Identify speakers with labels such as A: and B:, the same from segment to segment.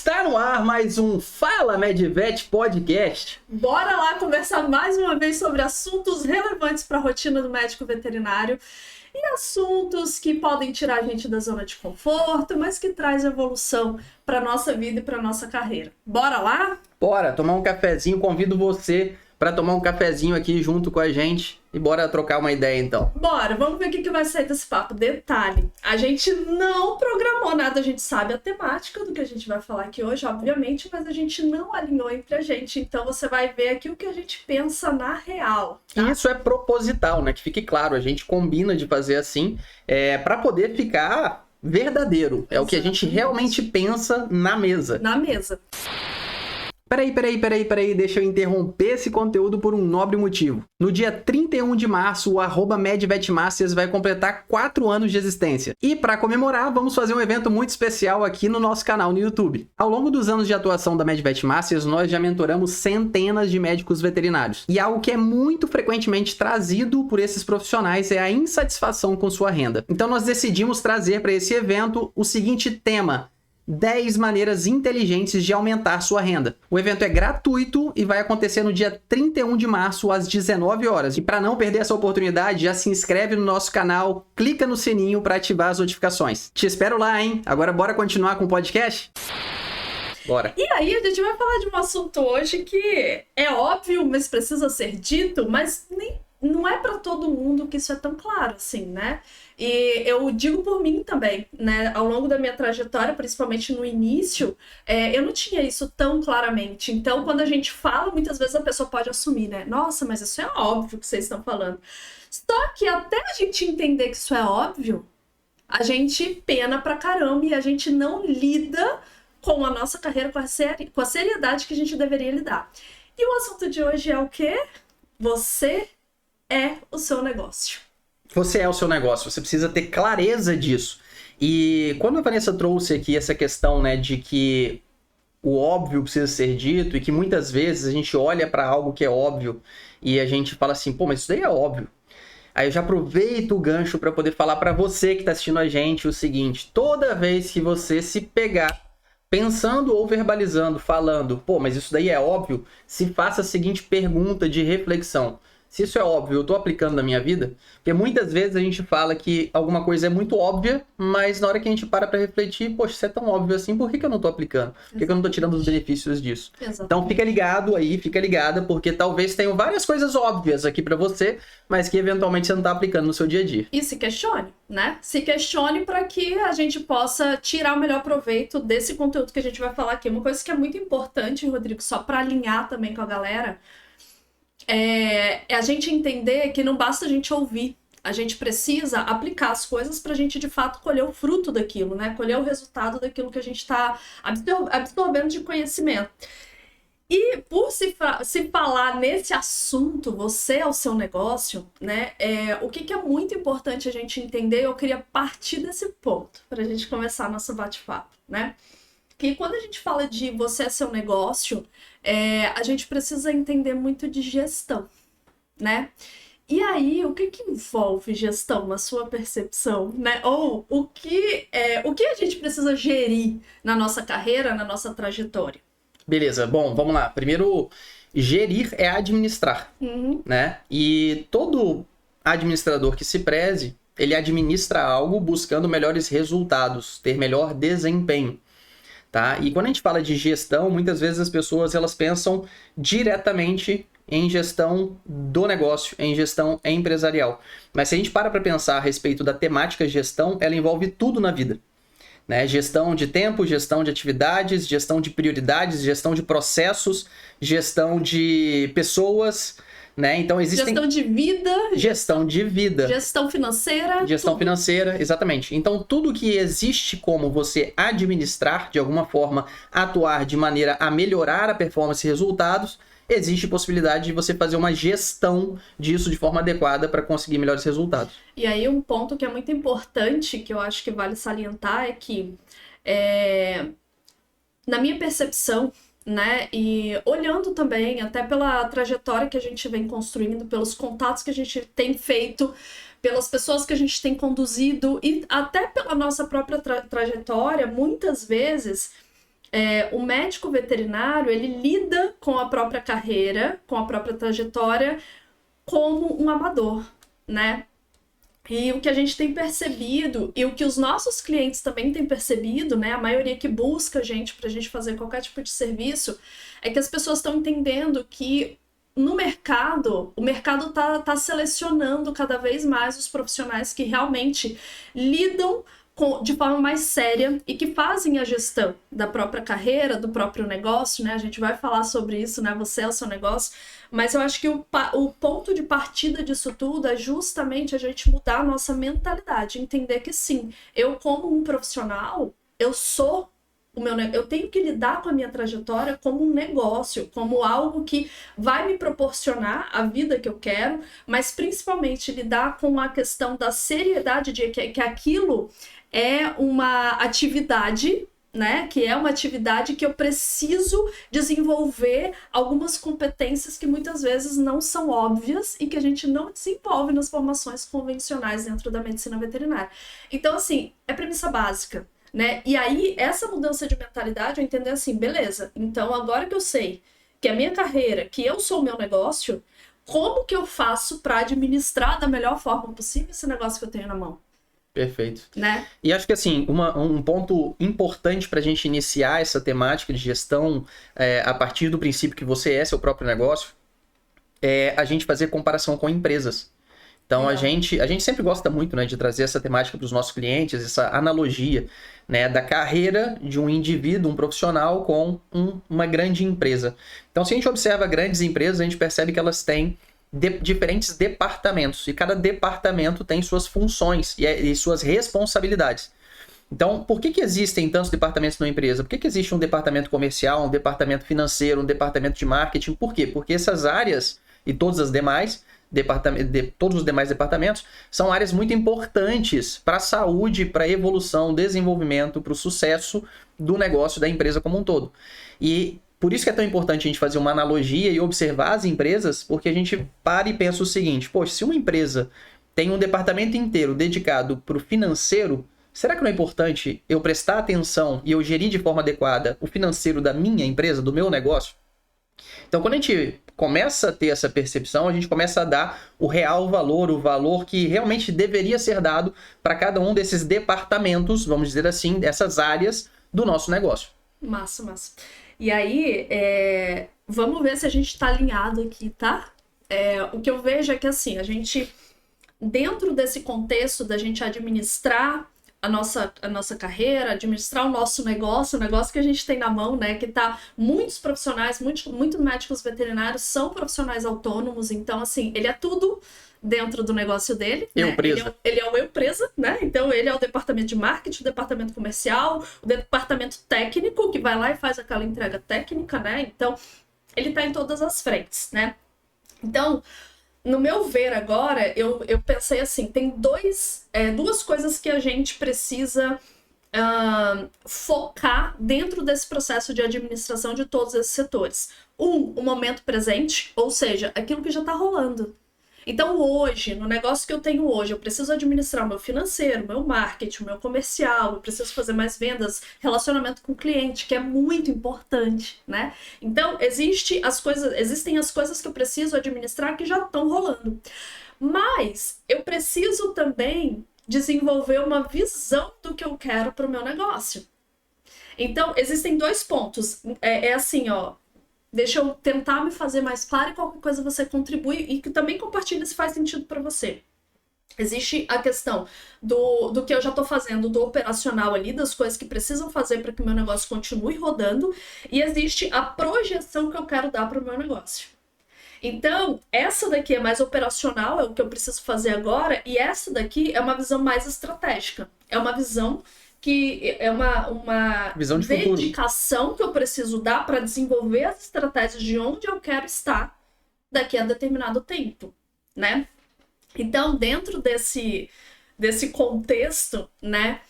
A: Está no ar mais um Fala Medvet Podcast.
B: Bora lá conversar mais uma vez sobre assuntos relevantes para a rotina do médico veterinário e assuntos que podem tirar a gente da zona de conforto, mas que traz evolução para nossa vida e para nossa carreira. Bora lá?
A: Bora tomar um cafezinho, convido você para tomar um cafezinho aqui junto com a gente e bora trocar uma ideia então.
B: Bora, vamos ver o que vai sair desse papo. Detalhe, a gente não programou nada, a gente sabe a temática do que a gente vai falar aqui hoje, obviamente, mas a gente não alinhou entre a gente, então você vai ver aqui o que a gente pensa na real.
A: Tá? E isso é proposital, né? Que fique claro, a gente combina de fazer assim para poder ficar verdadeiro. É o que a gente realmente pensa na mesa.
B: Na mesa.
A: Peraí, deixa eu interromper esse conteúdo por um nobre motivo. No dia 31 de março, o @MedVetMasters vai completar 4 anos de existência. E para comemorar, vamos fazer um evento muito especial aqui no nosso canal no YouTube. Ao longo dos anos de atuação da MedVetMasters, nós já mentoramos centenas de médicos veterinários. E algo que é muito frequentemente trazido por esses profissionais é a insatisfação com sua renda. Então nós decidimos trazer para esse evento o seguinte tema: 10 maneiras inteligentes de aumentar sua renda. O evento é gratuito e vai acontecer no dia 31 de março, às 19 horas. E para não perder essa oportunidade, já se inscreve no nosso canal, clica no sininho para ativar as notificações. Te espero lá, hein? Agora bora continuar com o podcast? Bora.
B: E aí a gente vai falar de um assunto hoje que é óbvio, mas precisa ser dito, mas não é para todo mundo que isso é tão claro assim, né? E eu digo por mim também, né? Ao longo da minha trajetória, principalmente no início, eu não tinha isso tão claramente. Então, quando a gente fala, muitas vezes a pessoa pode assumir, né? Nossa, mas isso é óbvio que vocês estão falando. Só que até a gente entender que isso é óbvio, a gente pena pra caramba e a gente não lida com a nossa carreira com a seriedade que a gente deveria lidar. E o assunto de hoje é o quê? Você é o seu negócio.
A: Você é o seu negócio, você precisa ter clareza disso. E quando a Vanessa trouxe aqui essa questão, né, de que o óbvio precisa ser dito e que muitas vezes a gente olha para algo que é óbvio e a gente fala assim, pô, mas isso daí é óbvio. Aí eu já aproveito o gancho para poder falar para você que está assistindo a gente o seguinte: toda vez que você se pegar pensando ou verbalizando, falando, pô, mas isso daí é óbvio, se faça a seguinte pergunta de reflexão: se isso é óbvio, eu tô aplicando na minha vida? Porque muitas vezes a gente fala que alguma coisa é muito óbvia, mas na hora que a gente para refletir, poxa, isso é tão óbvio assim, por que eu não tô aplicando? Por que eu não tô tirando os benefícios disso?
B: Exatamente.
A: Então fica ligado aí, fica ligada, porque talvez tenham várias coisas óbvias aqui pra você, mas que eventualmente você não tá aplicando no seu dia a dia.
B: E se questione, né? Se questione para que a gente possa tirar o melhor proveito desse conteúdo que a gente vai falar aqui. Uma coisa que é muito importante, Rodrigo, só para alinhar também com a galera, é a gente entender que não basta a gente ouvir, a gente precisa aplicar as coisas para a gente de fato colher o fruto daquilo, né? Colher o resultado daquilo que a gente está absorvendo de conhecimento. E por se falar nesse assunto, você é o seu negócio, né? O que é muito importante a gente entender, eu queria partir desse ponto para a gente começar nosso bate-papo, né? Que quando a gente fala de você é seu negócio, a gente precisa entender muito de gestão, né? E aí, o que envolve gestão na sua percepção, né? Ou o que a gente precisa gerir na nossa carreira, na nossa trajetória?
A: Beleza, bom, vamos lá. Primeiro, gerir é administrar, né? E todo administrador que se preze, ele administra algo buscando melhores resultados, ter melhor desempenho. Tá? E quando a gente fala de gestão, muitas vezes as pessoas elas pensam diretamente em gestão do negócio, em gestão empresarial. Mas se a gente para pensar a respeito da temática gestão, ela envolve tudo na vida, né? Gestão de tempo, gestão de atividades, gestão de prioridades, gestão de processos, gestão de pessoas, né? Então existem...
B: Gestão de vida. Gestão financeira.
A: Gestão
B: tudo.
A: financeira, exatamente. Então, tudo que existe como você administrar, de alguma forma, atuar de maneira a melhorar a performance e resultados, existe possibilidade de você fazer uma gestão disso de forma adequada para conseguir melhores resultados.
B: E aí, um ponto que é muito importante, que eu acho que vale salientar, é que, na minha percepção, né, e olhando também até pela trajetória que a gente vem construindo, pelos contatos que a gente tem feito, pelas pessoas que a gente tem conduzido e até pela nossa própria trajetória, muitas vezes o médico veterinário, ele lida com a própria carreira, com a própria trajetória, como um amador, né? E o que a gente tem percebido, e o que os nossos clientes também têm percebido, né? A maioria que busca a gente pra gente fazer qualquer tipo de serviço, é que as pessoas estão entendendo que no mercado, o mercado tá selecionando cada vez mais os profissionais que realmente lidam de forma mais séria e que fazem a gestão da própria carreira, do próprio negócio, né? A gente vai falar sobre isso, né? Você é o seu negócio. Mas eu acho que o ponto de partida disso tudo é justamente a gente mudar a nossa mentalidade, entender que sim, eu como um profissional, eu tenho que lidar com a minha trajetória como um negócio, como algo que vai me proporcionar a vida que eu quero, mas principalmente lidar com a questão da seriedade de que aquilo é uma atividade, né? Que é uma atividade que eu preciso desenvolver algumas competências que muitas vezes não são óbvias e que a gente não desenvolve nas formações convencionais dentro da medicina veterinária. Então, assim, é premissa básica, né? E aí, essa mudança de mentalidade, eu entender assim, beleza, então agora que eu sei que a minha carreira, que eu sou o meu negócio, como que eu faço para administrar da melhor forma possível esse negócio que eu tenho na mão?
A: Perfeito.
B: Né?
A: E acho que assim, um ponto importante para a gente iniciar essa temática de gestão a partir do princípio que você é seu próprio negócio, é a gente fazer comparação com empresas. Então a gente sempre gosta muito, né, de trazer essa temática para os nossos clientes, essa analogia, né, da carreira de um indivíduo, um profissional com uma grande empresa. Então se a gente observa grandes empresas, a gente percebe que elas têm diferentes departamentos, e cada departamento tem suas funções e suas responsabilidades. Então, por que existem tantos departamentos numa empresa? Por que existe um departamento comercial, um departamento financeiro, um departamento de marketing? Por quê? Porque essas áreas e todas as demais todos os demais departamentos são áreas muito importantes para a saúde, para a evolução, desenvolvimento, para o sucesso do negócio da empresa como um todo. E por isso que é tão importante a gente fazer uma analogia e observar as empresas, porque a gente para e pensa o seguinte, poxa, se uma empresa tem um departamento inteiro dedicado para o financeiro, será que não é importante eu prestar atenção e eu gerir de forma adequada o financeiro da minha empresa, do meu negócio? Então, quando a gente começa a ter essa percepção, a gente começa a dar o real valor, o valor que realmente deveria ser dado para cada um desses departamentos, vamos dizer assim, dessas áreas do nosso negócio.
B: Massa, massa. E aí, vamos ver se a gente está alinhado aqui, tá? O que eu vejo é que, assim, a gente, dentro desse contexto da gente administrar a nossa carreira, administrar o nosso negócio, o negócio que a gente tem na mão, né? Que tá, muitos profissionais, muitos médicos veterinários são profissionais autônomos, então, assim, ele é tudo dentro do negócio dele. Né? Ele é o empresa, né? Então ele é o departamento de marketing, o departamento comercial, o departamento técnico, que vai lá e faz aquela entrega técnica, né? Então, ele tá em todas as frentes, né? Então, no meu ver agora, eu pensei assim, tem duas coisas que a gente precisa focar dentro desse processo de administração de todos esses setores. O momento presente, ou seja, aquilo que já tá rolando. Então hoje, no negócio que eu tenho hoje, eu preciso administrar o meu financeiro, o meu marketing, o meu comercial, eu preciso fazer mais vendas, relacionamento com o cliente, que é muito importante, né? Então existem as coisas que eu preciso administrar que já estão rolando. Mas eu preciso também desenvolver uma visão do que eu quero para o meu negócio. Então existem 2 pontos. Assim, ó. Deixa eu tentar me fazer mais claro e qualquer coisa você contribui e que também compartilha se faz sentido para você. Existe a questão do que eu já estou fazendo, do operacional ali, das coisas que precisam fazer para que o meu negócio continue rodando, e existe a projeção que eu quero dar para o meu negócio. Então, essa daqui é mais operacional, é o que eu preciso fazer agora, e essa daqui é uma visão mais estratégica. É uma visão que é uma
A: visão de
B: dedicação
A: futuro
B: que eu preciso dar para desenvolver as estratégias de onde eu quero estar daqui a determinado tempo, né? Então, dentro desse contexto, né,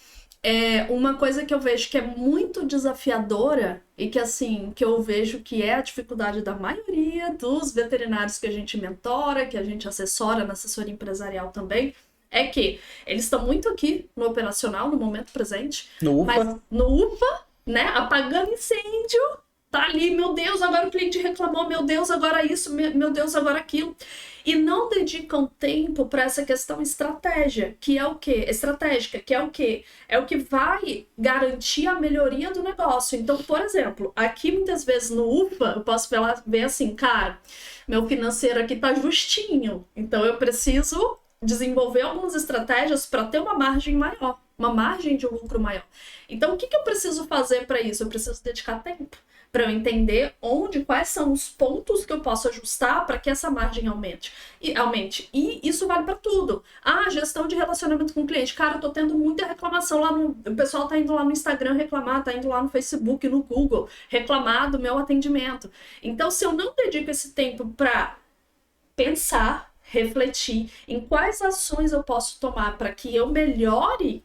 B: uma coisa que eu vejo que é muito desafiadora e que, assim, que eu vejo que é a dificuldade da maioria dos veterinários que a gente mentora, que a gente assessora na assessoria empresarial também, é que eles estão muito aqui no operacional, no momento presente.
A: No UPA.
B: Mas no UPA, né, apagando incêndio, tá ali, meu Deus, agora o cliente reclamou, meu Deus, agora isso, meu Deus, agora aquilo. E não dedicam tempo para essa questão estratégica, que é o quê? Estratégica, que é o quê? É o que vai garantir a melhoria do negócio. Então, por exemplo, aqui muitas vezes no UFA, eu posso ver assim, cara, meu financeiro aqui tá justinho, então eu preciso desenvolver algumas estratégias para ter uma margem maior, uma margem de lucro maior. Então, o que eu preciso fazer para isso? Eu preciso dedicar tempo para eu entender quais são os pontos que eu posso ajustar para que essa margem aumente. E isso vale para tudo. Gestão de relacionamento com o cliente. Cara, eu tô tendo muita reclamação lá o pessoal tá indo lá no Instagram reclamar, tá indo lá no Facebook, no Google, reclamar do meu atendimento. Então, se eu não dedico esse tempo para pensar, refletir em quais ações eu posso tomar para que eu melhore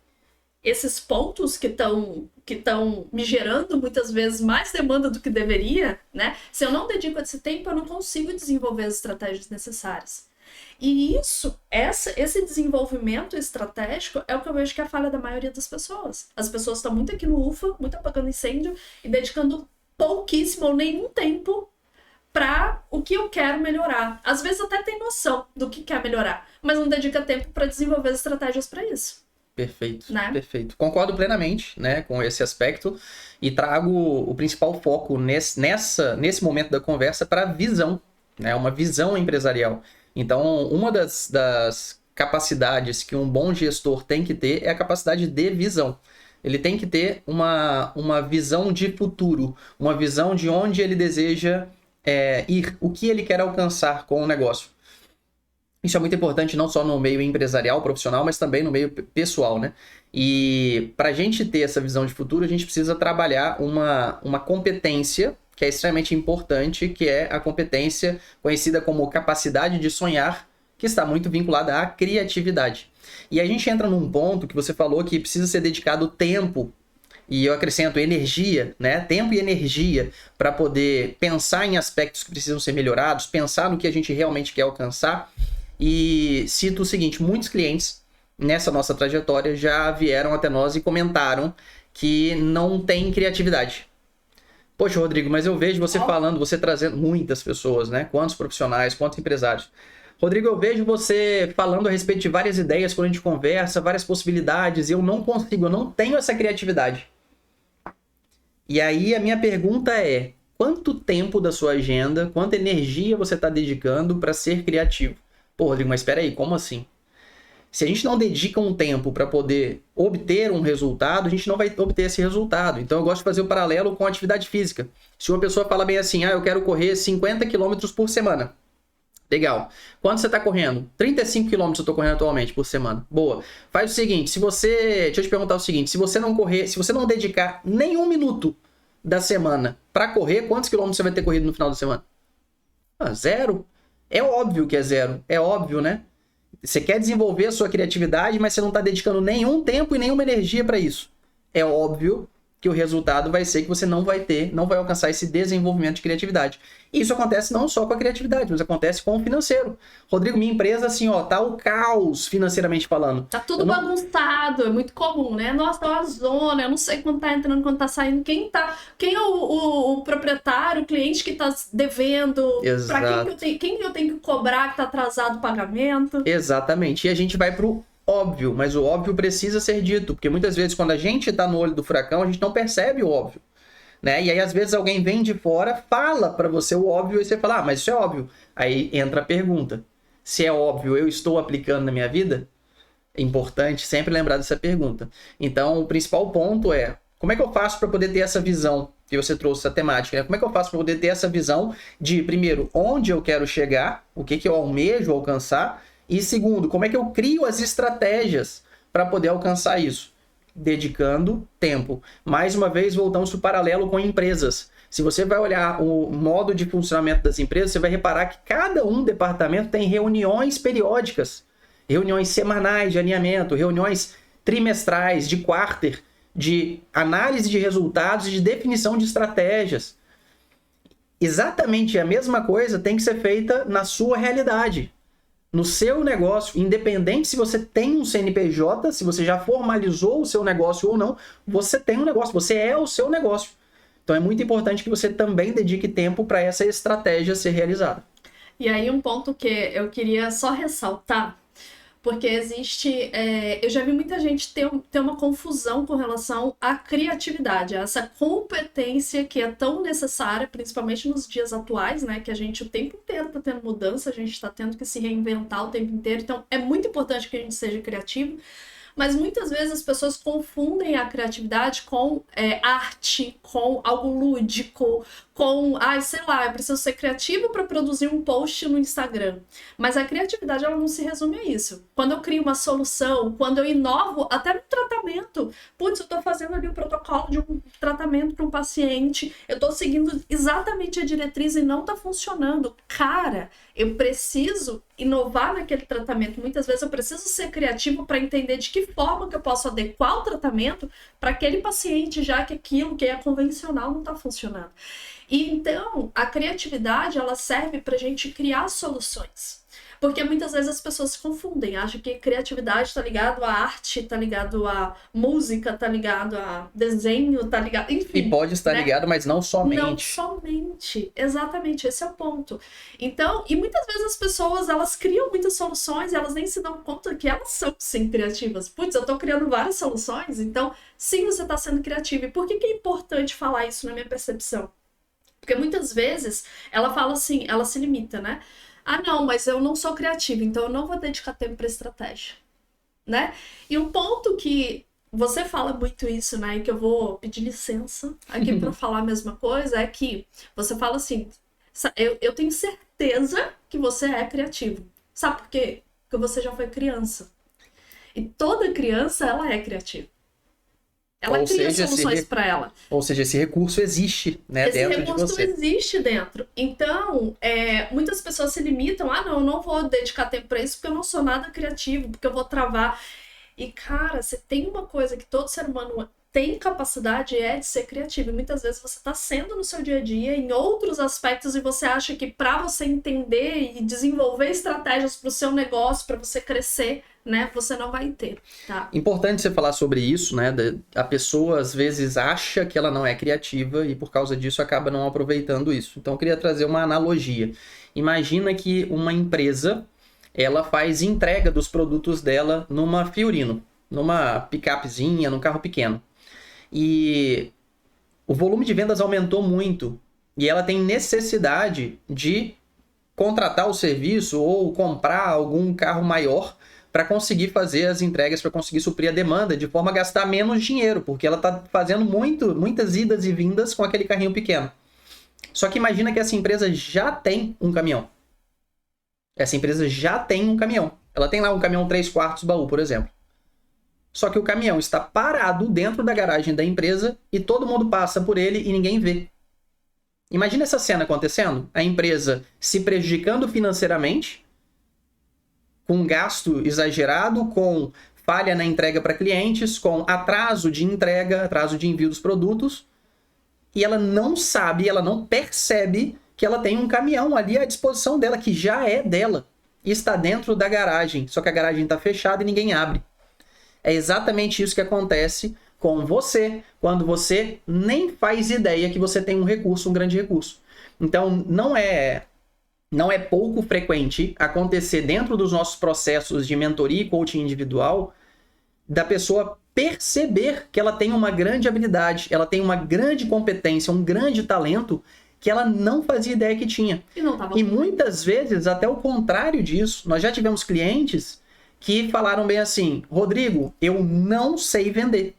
B: esses pontos que estão me gerando muitas vezes mais demanda do que deveria, né? Se eu não dedico esse tempo, eu não consigo desenvolver as estratégias necessárias. E esse desenvolvimento estratégico é o que eu vejo que é a falha da maioria das pessoas. As pessoas estão muito aqui no UFA, muito apagando incêndio e dedicando pouquíssimo ou nenhum tempo para o que eu quero melhorar. Às vezes até tem noção do que quer melhorar, mas não dedica tempo para desenvolver as estratégias para isso.
A: Perfeito,
B: né?
A: Perfeito. Concordo plenamente, né, com esse aspecto e trago o principal foco nesse momento da conversa para a visão, né, uma visão empresarial. Então, uma das capacidades que um bom gestor tem que ter é a capacidade de visão. Ele tem que ter uma visão de futuro, uma visão de onde ele deseja ir, o que ele quer alcançar com o negócio. Isso é muito importante não só no meio empresarial, profissional, mas também no meio pessoal, né? E para a gente ter essa visão de futuro, a gente precisa trabalhar uma competência que é extremamente importante, que é a competência conhecida como capacidade de sonhar, que está muito vinculada à criatividade. E a gente entra num ponto que você falou que precisa ser dedicado tempo, e eu acrescento energia, né? Tempo e energia para poder pensar em aspectos que precisam ser melhorados, pensar no que a gente realmente quer alcançar. E cito o seguinte, muitos clientes nessa nossa trajetória já vieram até nós e comentaram que não tem criatividade. Poxa, Rodrigo, mas eu vejo você falando, você trazendo muitas pessoas, né? Quantos profissionais, quantos empresários. Rodrigo, eu vejo você falando a respeito de várias ideias quando a gente conversa, várias possibilidades, e eu não consigo, eu não tenho essa criatividade. E aí a minha pergunta é, quanto tempo da sua agenda, quanta energia você está dedicando para ser criativo? Pô, Rodrigo, mas espera aí, como assim? Se a gente não dedica um tempo para poder obter um resultado, a gente não vai obter esse resultado. Então eu gosto de fazer o paralelo com a atividade física. Se uma pessoa fala bem assim, eu quero correr 50 km por semana. Legal. Quanto você está correndo? 35 km eu estou correndo atualmente por semana. Boa. Faz o seguinte, deixa eu te perguntar o seguinte, se você não dedicar nenhum minuto da semana para correr, quantos quilômetros você vai ter corrido no final da semana? 0. É óbvio que é 0. É óbvio, né? Você quer desenvolver a sua criatividade, mas você não está dedicando nenhum tempo e nenhuma energia para isso. É óbvio que o resultado vai ser que você não vai alcançar esse desenvolvimento de criatividade. E isso acontece não só com a criatividade, mas acontece com o financeiro. Rodrigo, minha empresa, assim, tá o caos financeiramente falando.
B: Tá tudo bagunçado, é muito comum, né? Nossa, tá uma zona, eu não sei quando tá entrando, quando tá saindo. Quem é o proprietário, o cliente que tá devendo?
A: Exato.
B: Pra quem eu tenho que cobrar que tá atrasado o pagamento?
A: Exatamente. E a gente vai pro óbvio, mas o óbvio precisa ser dito, porque muitas vezes quando a gente tá no olho do furacão, a gente não percebe o óbvio, né? E aí às vezes alguém vem de fora, fala para você o óbvio e você fala, mas isso é óbvio. Aí entra a pergunta, se é óbvio, eu estou aplicando na minha vida? É importante sempre lembrar dessa pergunta. Então o principal ponto é, como é que eu faço para poder ter essa visão que você trouxe, essa temática, né? Como é que eu faço para poder ter essa visão de, primeiro, onde eu quero chegar, o que eu almejo alcançar, e segundo, como é que eu crio as estratégias para poder alcançar isso? Dedicando tempo. Mais uma vez, voltamos para o paralelo com empresas. Se você vai olhar o modo de funcionamento das empresas, você vai reparar que cada departamento tem reuniões periódicas, reuniões semanais de alinhamento, reuniões trimestrais, de quarter, de análise de resultados e de definição de estratégias. Exatamente a mesma coisa tem que ser feita na sua realidade. no seu negócio, independente se você tem um CNPJ, se você já formalizou o seu negócio ou não, você tem um negócio, você é o seu negócio. Então é muito importante que você também dedique tempo para essa estratégia ser realizada.
B: E aí um ponto que eu queria só ressaltar, porque existe... eu já vi muita gente ter uma confusão com relação à criatividade, a essa competência que é tão necessária, principalmente nos dias atuais, né? Que a gente o tempo inteiro está tendo mudança, a gente está tendo que se reinventar o tempo inteiro. Então é muito importante que a gente seja criativo. Mas muitas vezes as pessoas confundem a criatividade com arte, com algo lúdico, com, sei lá, eu preciso ser criativo para produzir um post no Instagram. Mas a criatividade, ela não se resume a isso. Quando eu crio uma solução, quando eu inovo até no tratamento, putz, eu tô fazendo ali o protocolo de um tratamento para um paciente, eu tô seguindo exatamente a diretriz e não tá funcionando. Cara, eu preciso inovar naquele tratamento. Muitas vezes eu preciso ser criativo para entender de que forma que eu posso adequar o tratamento para aquele paciente, já que aquilo que é convencional não está funcionando. E então, a criatividade, ela serve para a gente criar soluções. Porque muitas vezes as pessoas se confundem, acham que criatividade está ligado à arte, está ligado à música, está ligado a desenho, está ligado... Enfim,
A: e pode estar ligado, mas não somente.
B: Não somente, exatamente, esse é o ponto. Então, e muitas vezes as pessoas, elas criam muitas soluções e elas nem se dão conta que elas são, sim, criativas. Putz, eu tô criando várias soluções, então, sim, você tá sendo criativo. E por que é importante falar isso na minha percepção? Porque muitas vezes ela fala assim, ela se limita, né? Não, mas eu não sou criativa, então eu não vou dedicar tempo para estratégia, né? E um ponto que você fala muito isso, né? E que eu vou pedir licença aqui para falar a mesma coisa, é que você fala assim, eu tenho certeza que você é criativo. Sabe por quê? Porque você já foi criança. E toda criança, ela é criativa. Ela cria soluções para ela.
A: Ou seja, esse recurso existe, né, dentro de você.
B: Esse recurso existe dentro. Então, muitas pessoas se limitam. Não, eu não vou dedicar tempo para isso porque eu não sou nada criativo, porque eu vou travar. E, cara, você tem uma coisa que todo ser humano tem capacidade, é de ser criativo. E muitas vezes você está sendo no seu dia a dia, em outros aspectos, e você acha que para você entender e desenvolver estratégias para o seu negócio, para você crescer, né, você não vai ter, tá?
A: Importante você falar sobre isso, né? A pessoa às vezes acha que ela não é criativa e por causa disso acaba não aproveitando isso. Então eu queria trazer uma analogia. Imagina que uma empresa, ela faz entrega dos produtos dela numa Fiorino, numa picapezinha, num carro pequeno. E o volume de vendas aumentou muito e ela tem necessidade de contratar o serviço ou comprar algum carro maior para conseguir fazer as entregas, para conseguir suprir a demanda, de forma a gastar menos dinheiro, porque ela está fazendo muitas idas e vindas com aquele carrinho pequeno. Só que imagina que essa empresa já tem um caminhão. Essa empresa já tem um caminhão. Ela tem lá um caminhão 3/4 baú, por exemplo. Só que o caminhão está parado dentro da garagem da empresa e todo mundo passa por ele e ninguém vê. Imagina essa cena acontecendo, a empresa se prejudicando financeiramente, com gasto exagerado, com falha na entrega para clientes, com atraso de entrega, atraso de envio dos produtos, e ela não sabe, ela não percebe que ela tem um caminhão ali à disposição dela, que já é dela, e está dentro da garagem, só que a garagem está fechada e ninguém abre. É exatamente isso que acontece com você, quando você nem faz ideia que você tem um recurso, um grande recurso. Então, não é pouco frequente acontecer dentro dos nossos processos de mentoria e coaching individual da pessoa perceber que ela tem uma grande habilidade, ela tem uma grande competência, um grande talento que ela não fazia ideia que tinha. E muitas vezes, até o contrário disso, nós já tivemos clientes que falaram bem assim, Rodrigo, eu não sei vender.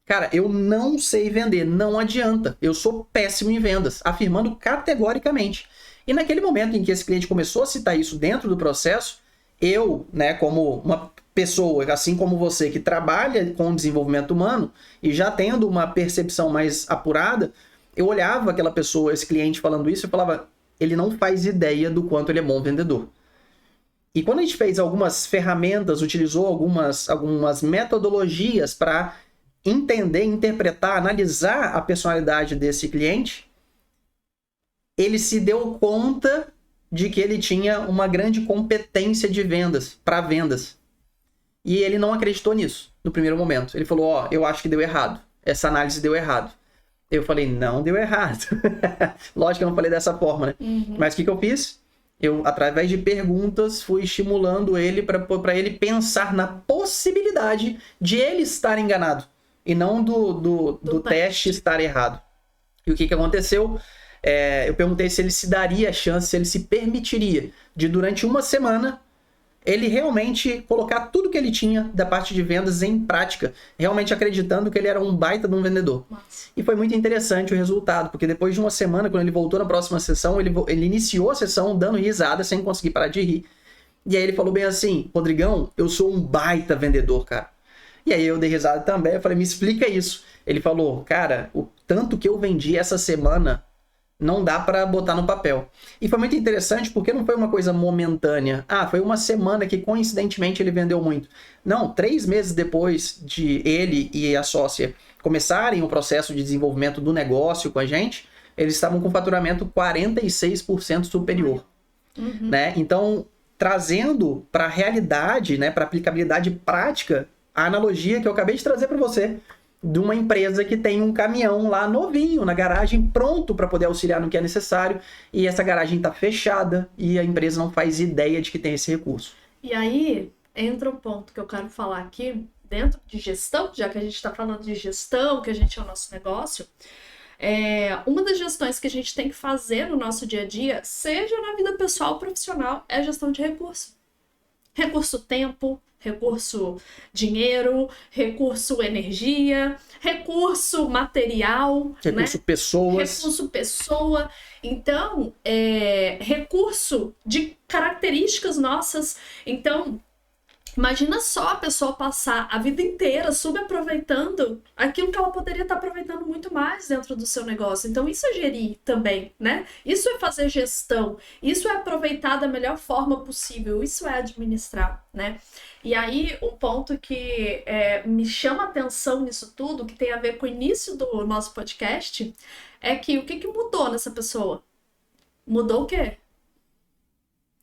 A: Cara, eu não sei vender, não adianta, eu sou péssimo em vendas, afirmando categoricamente. E naquele momento em que esse cliente começou a citar isso dentro do processo, eu, né, como uma pessoa, assim como você, que trabalha com desenvolvimento humano e já tendo uma percepção mais apurada, eu olhava aquela pessoa, esse cliente falando isso, e falava, ele não faz ideia do quanto ele é bom vendedor. E quando a gente fez algumas ferramentas, utilizou algumas metodologias para entender, interpretar, analisar a personalidade desse cliente, ele se deu conta de que ele tinha uma grande competência de vendas, para vendas. E ele não acreditou nisso no primeiro momento. Ele falou, ó, eu acho que deu errado. Essa análise deu errado. Eu falei, não deu errado. Lógico que eu não falei dessa forma, né? Mas o que eu fiz? Eu, através de perguntas, fui estimulando ele para ele pensar na possibilidade de ele estar enganado. E não do teste estar errado. E o que aconteceu? Eu perguntei se ele se daria a chance, se ele se permitiria de, durante uma semana, ele realmente colocar tudo que ele tinha da parte de vendas em prática, realmente acreditando que ele era um baita de um vendedor.
B: Nossa.
A: E foi muito interessante o resultado, porque depois de uma semana, quando ele voltou na próxima sessão, ele iniciou a sessão dando risada, sem conseguir parar de rir. E aí ele falou bem assim, Rodrigão, eu sou um baita vendedor, cara. E aí eu dei risada também, eu falei, me explica isso. Ele falou, cara, o tanto que eu vendi essa semana não dá para botar no papel. E foi muito interessante porque não foi uma coisa momentânea. Foi uma semana que coincidentemente ele vendeu muito. Não, 3 meses depois de ele e a sócia começarem o processo de desenvolvimento do negócio com a gente, eles estavam com faturamento 46% superior. Né? Então, trazendo para a realidade, né, para aplicabilidade prática, a analogia que eu acabei de trazer para você, de uma empresa que tem um caminhão lá novinho na garagem, pronto para poder auxiliar no que é necessário, e essa garagem está fechada e a empresa não faz ideia de que tem esse recurso.
B: E aí entra um ponto que eu quero falar aqui, dentro de gestão, já que a gente está falando de gestão, que a gente é o nosso negócio, uma das gestões que a gente tem que fazer no nosso dia a dia, seja na vida pessoal ou profissional, é a gestão de recurso. Recurso tempo, recurso dinheiro, recurso energia, recurso material,
A: recurso,
B: né?
A: Pessoas.
B: Recurso pessoa. Então, recurso de características nossas. Então, imagina só a pessoa passar a vida inteira subaproveitando aquilo que ela poderia estar aproveitando muito mais dentro do seu negócio. Então, isso é gerir também, né? Isso é fazer gestão. Isso é aproveitar da melhor forma possível. Isso é administrar, né? E aí, um ponto que me chama a atenção nisso tudo, que tem a ver com o início do nosso podcast, é que o que mudou nessa pessoa? Mudou o quê?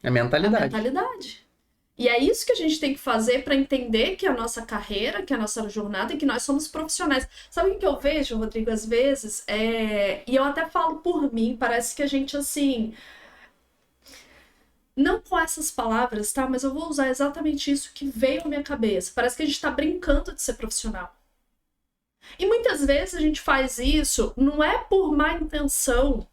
A: A mentalidade.
B: A mentalidade. E é isso que a gente tem que fazer para entender que a nossa carreira, que a nossa jornada e que nós somos profissionais. Sabe o que eu vejo, Rodrigo, às vezes? E eu até falo por mim, parece que a gente, assim... Não com essas palavras, tá? Mas eu vou usar exatamente isso que veio à minha cabeça. Parece que a gente tá brincando de ser profissional. E muitas vezes a gente faz isso, não é por má intenção,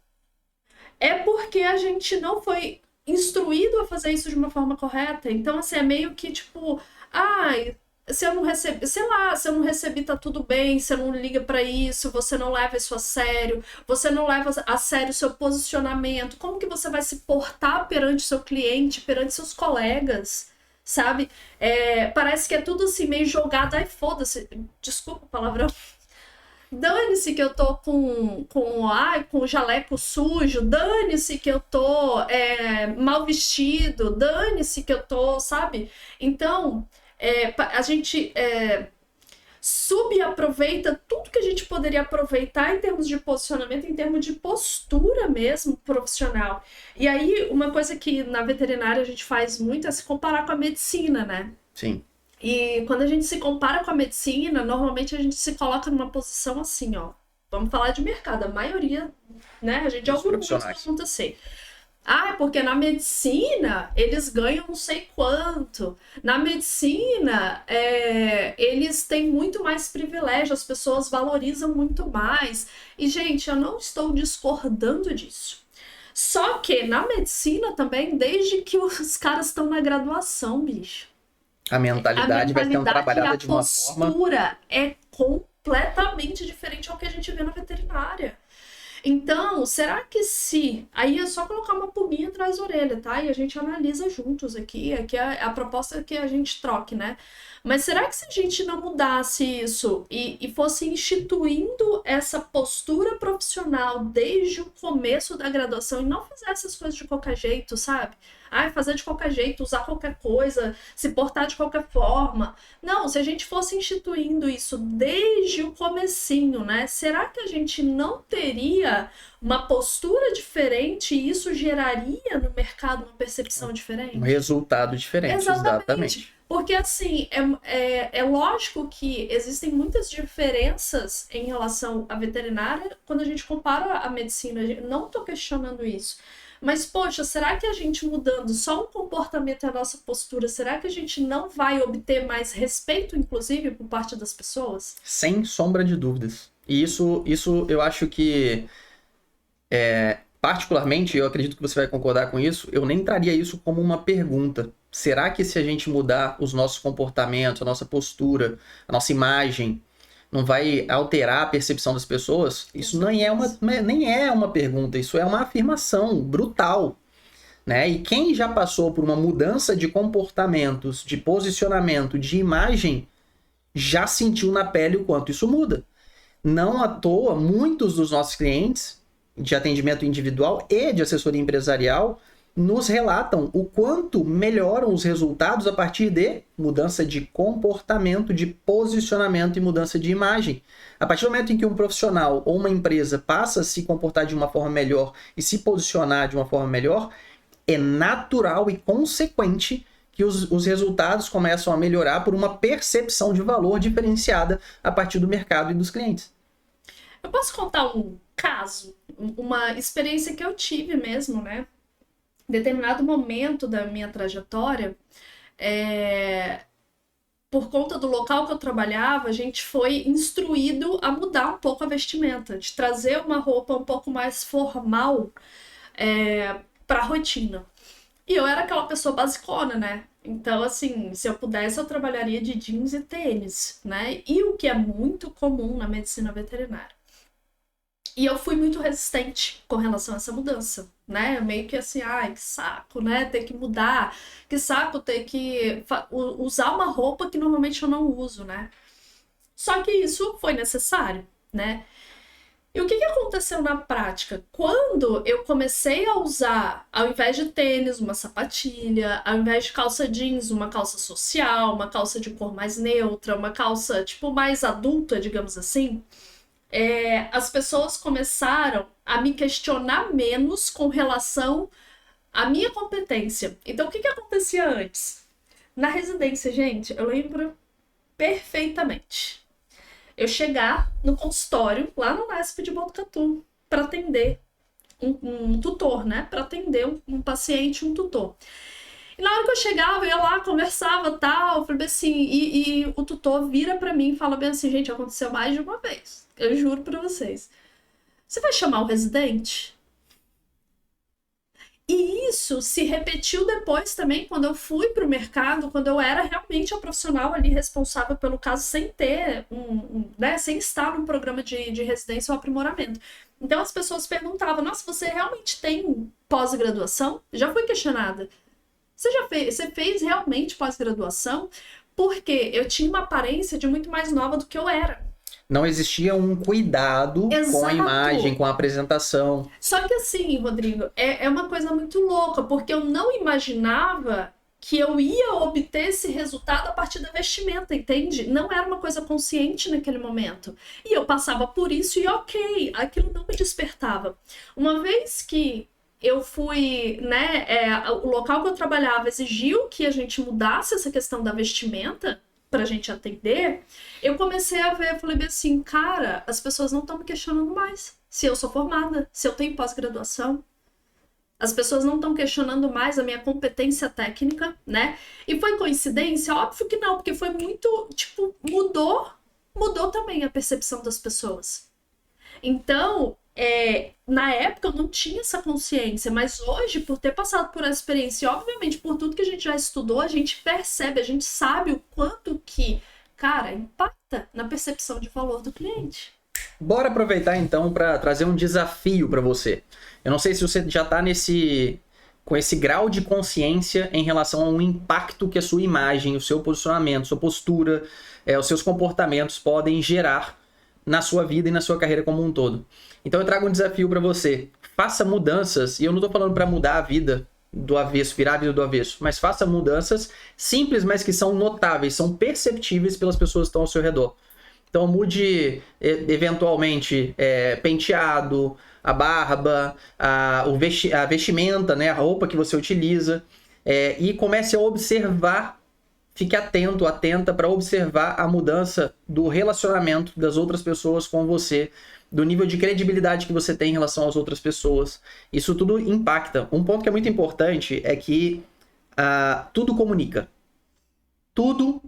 B: é porque a gente não foi instruído a fazer isso de uma forma correta. Então, assim, é meio que tipo, se eu não recebi, sei lá, se eu não recebi, tá tudo bem, você não liga pra isso, você não leva isso a sério, você não leva a sério o seu posicionamento, como que você vai se portar perante seu cliente, perante seus colegas, sabe? Parece que é tudo assim, meio jogado, foda-se, desculpa o palavrão, dane-se que eu tô com o jaleco sujo, dane-se que eu tô mal vestido, dane-se que eu tô, sabe? Então, a gente subaproveita tudo que a gente poderia aproveitar em termos de posicionamento, em termos de postura mesmo profissional. E aí, uma coisa que na veterinária a gente faz muito é se comparar com a medicina, né?
A: Sim.
B: E quando a gente se compara com a medicina, normalmente a gente se coloca numa posição assim, ó. Vamos falar de mercado, a maioria, né? A gente já ouviu muito acontecer. Porque na medicina eles ganham não sei quanto. Na medicina eles têm muito mais privilégio, as pessoas valorizam muito mais. E, gente, eu não estou discordando disso. Só que na medicina também, desde que os caras estão na graduação, bicho.
A: A mentalidade vai sendo trabalhada de uma forma...
B: A postura é completamente diferente ao que a gente vê na veterinária. Então, será que aí é só colocar uma pulguinha atrás da orelha, tá? E a gente analisa juntos aqui a proposta que a gente troque, né? Mas será que se a gente não mudasse isso e fosse instituindo essa postura profissional desde o começo da graduação e não fizesse as coisas de qualquer jeito, sabe? Fazer de qualquer jeito, usar qualquer coisa, se portar de qualquer forma. Não, se a gente fosse instituindo isso desde o comecinho, né? Será que a gente não teria teria uma postura diferente e isso geraria no mercado uma percepção diferente?
A: Um resultado diferente, exatamente.
B: Porque, assim, é lógico que existem muitas diferenças em relação à veterinária quando a gente compara a medicina. Eu não estou questionando isso. Mas, poxa, será que a gente mudando só um comportamento e a nossa postura, será que a gente não vai obter mais respeito, inclusive, por parte das pessoas?
A: Sem sombra de dúvidas. E isso eu acho que, particularmente, eu acredito que você vai concordar com isso, eu nem traria isso como uma pergunta. Será que se a gente mudar os nossos comportamentos, a nossa postura, a nossa imagem, não vai alterar a percepção das pessoas? Isso nem é uma pergunta, isso é uma afirmação brutal, né? E quem já passou por uma mudança de comportamentos, de posicionamento, de imagem, já sentiu na pele o quanto isso muda. Não à toa, muitos dos nossos clientes de atendimento individual e de assessoria empresarial nos relatam o quanto melhoram os resultados a partir de mudança de comportamento, de posicionamento e mudança de imagem. A partir do momento em que um profissional ou uma empresa passa a se comportar de uma forma melhor e se posicionar de uma forma melhor, é natural e consequente que os resultados começam a melhorar por uma percepção de valor diferenciada a partir do mercado e dos clientes.
B: Eu posso contar um caso, uma experiência que eu tive mesmo, né? Em determinado momento da minha trajetória, por conta do local que eu trabalhava, a gente foi instruído a mudar um pouco a vestimenta, de trazer uma roupa um pouco mais formal para a rotina. E eu era aquela pessoa basicona, né? Então, assim, se eu pudesse, eu trabalharia de jeans e tênis, né? E o que é muito comum na medicina veterinária. E eu fui muito resistente com relação a essa mudança, né? Meio que assim, ai, que saco, né? Ter que mudar, que saco ter que usar uma roupa que normalmente eu não uso, né? Só que isso foi necessário, né? E o que aconteceu na prática? Quando eu comecei a usar, ao invés de tênis, uma sapatilha, ao invés de calça jeans, uma calça social, uma calça de cor mais neutra, uma calça, tipo, mais adulta, digamos assim, as pessoas começaram a me questionar menos com relação à minha competência. Então, o que acontecia antes? Na residência, gente, eu lembro perfeitamente. Eu chegar no consultório, lá no Nesp de Botucatu, para atender um tutor, né? Para atender um paciente, um tutor. E na hora que eu chegava, eu ia lá, conversava, tal, falei assim, e o tutor vira para mim e fala bem assim, gente, aconteceu mais de uma vez. Eu juro pra vocês. Você vai chamar o residente? E isso se repetiu depois também, quando eu fui pro mercado, quando eu era realmente a profissional ali responsável pelo caso, sem ter né, sem estar num programa de residência ou aprimoramento. Então as pessoas perguntavam, nossa, você realmente tem pós-graduação? Já fui questionada. Você fez realmente pós-graduação? Porque eu tinha uma aparência de muito mais nova do que eu era.
A: Não existia um cuidado com a imagem, com a apresentação.
B: Só que assim, Rodrigo, é uma coisa muito louca, porque eu não imaginava que eu ia obter esse resultado a partir da vestimenta, entende? Não era uma coisa consciente naquele momento. E eu passava por isso e ok, aquilo não me despertava. Uma vez que eu fui, né, o local que eu trabalhava exigiu que a gente mudasse essa questão da vestimenta pra gente atender, eu comecei a ver, eu falei assim, cara, as pessoas não estão me questionando mais se eu sou formada, se eu tenho pós-graduação. As pessoas não estão questionando mais a minha competência técnica, né? E foi coincidência? Óbvio que não, porque foi muito, tipo, mudou também a percepção das pessoas. Então, na época eu não tinha essa consciência, mas hoje, por ter passado por essa experiência, e obviamente por tudo que a gente já estudou, a gente percebe, a gente sabe o quanto que, cara, impacta na percepção de valor do cliente.
A: Bora aproveitar então para trazer um desafio para você. Eu não sei se você já está com esse grau de consciência em relação ao impacto que a sua imagem, o seu posicionamento, sua postura, os seus comportamentos podem gerar na sua vida e na sua carreira como um todo. Então eu trago um desafio para você. Faça mudanças, e eu não estou falando para mudar a vida do avesso, virar a vida do avesso, mas faça mudanças simples, mas que são notáveis, são perceptíveis pelas pessoas que estão ao seu redor. Então mude eventualmente penteado, a barba, a vestimenta, né? A roupa que você utiliza. E comece a observar, fique atento, atenta para observar a mudança do relacionamento das outras pessoas com você, do nível de credibilidade que você tem em relação às outras pessoas. Isso tudo impacta. Um ponto que é muito importante é que tudo comunica. Tudo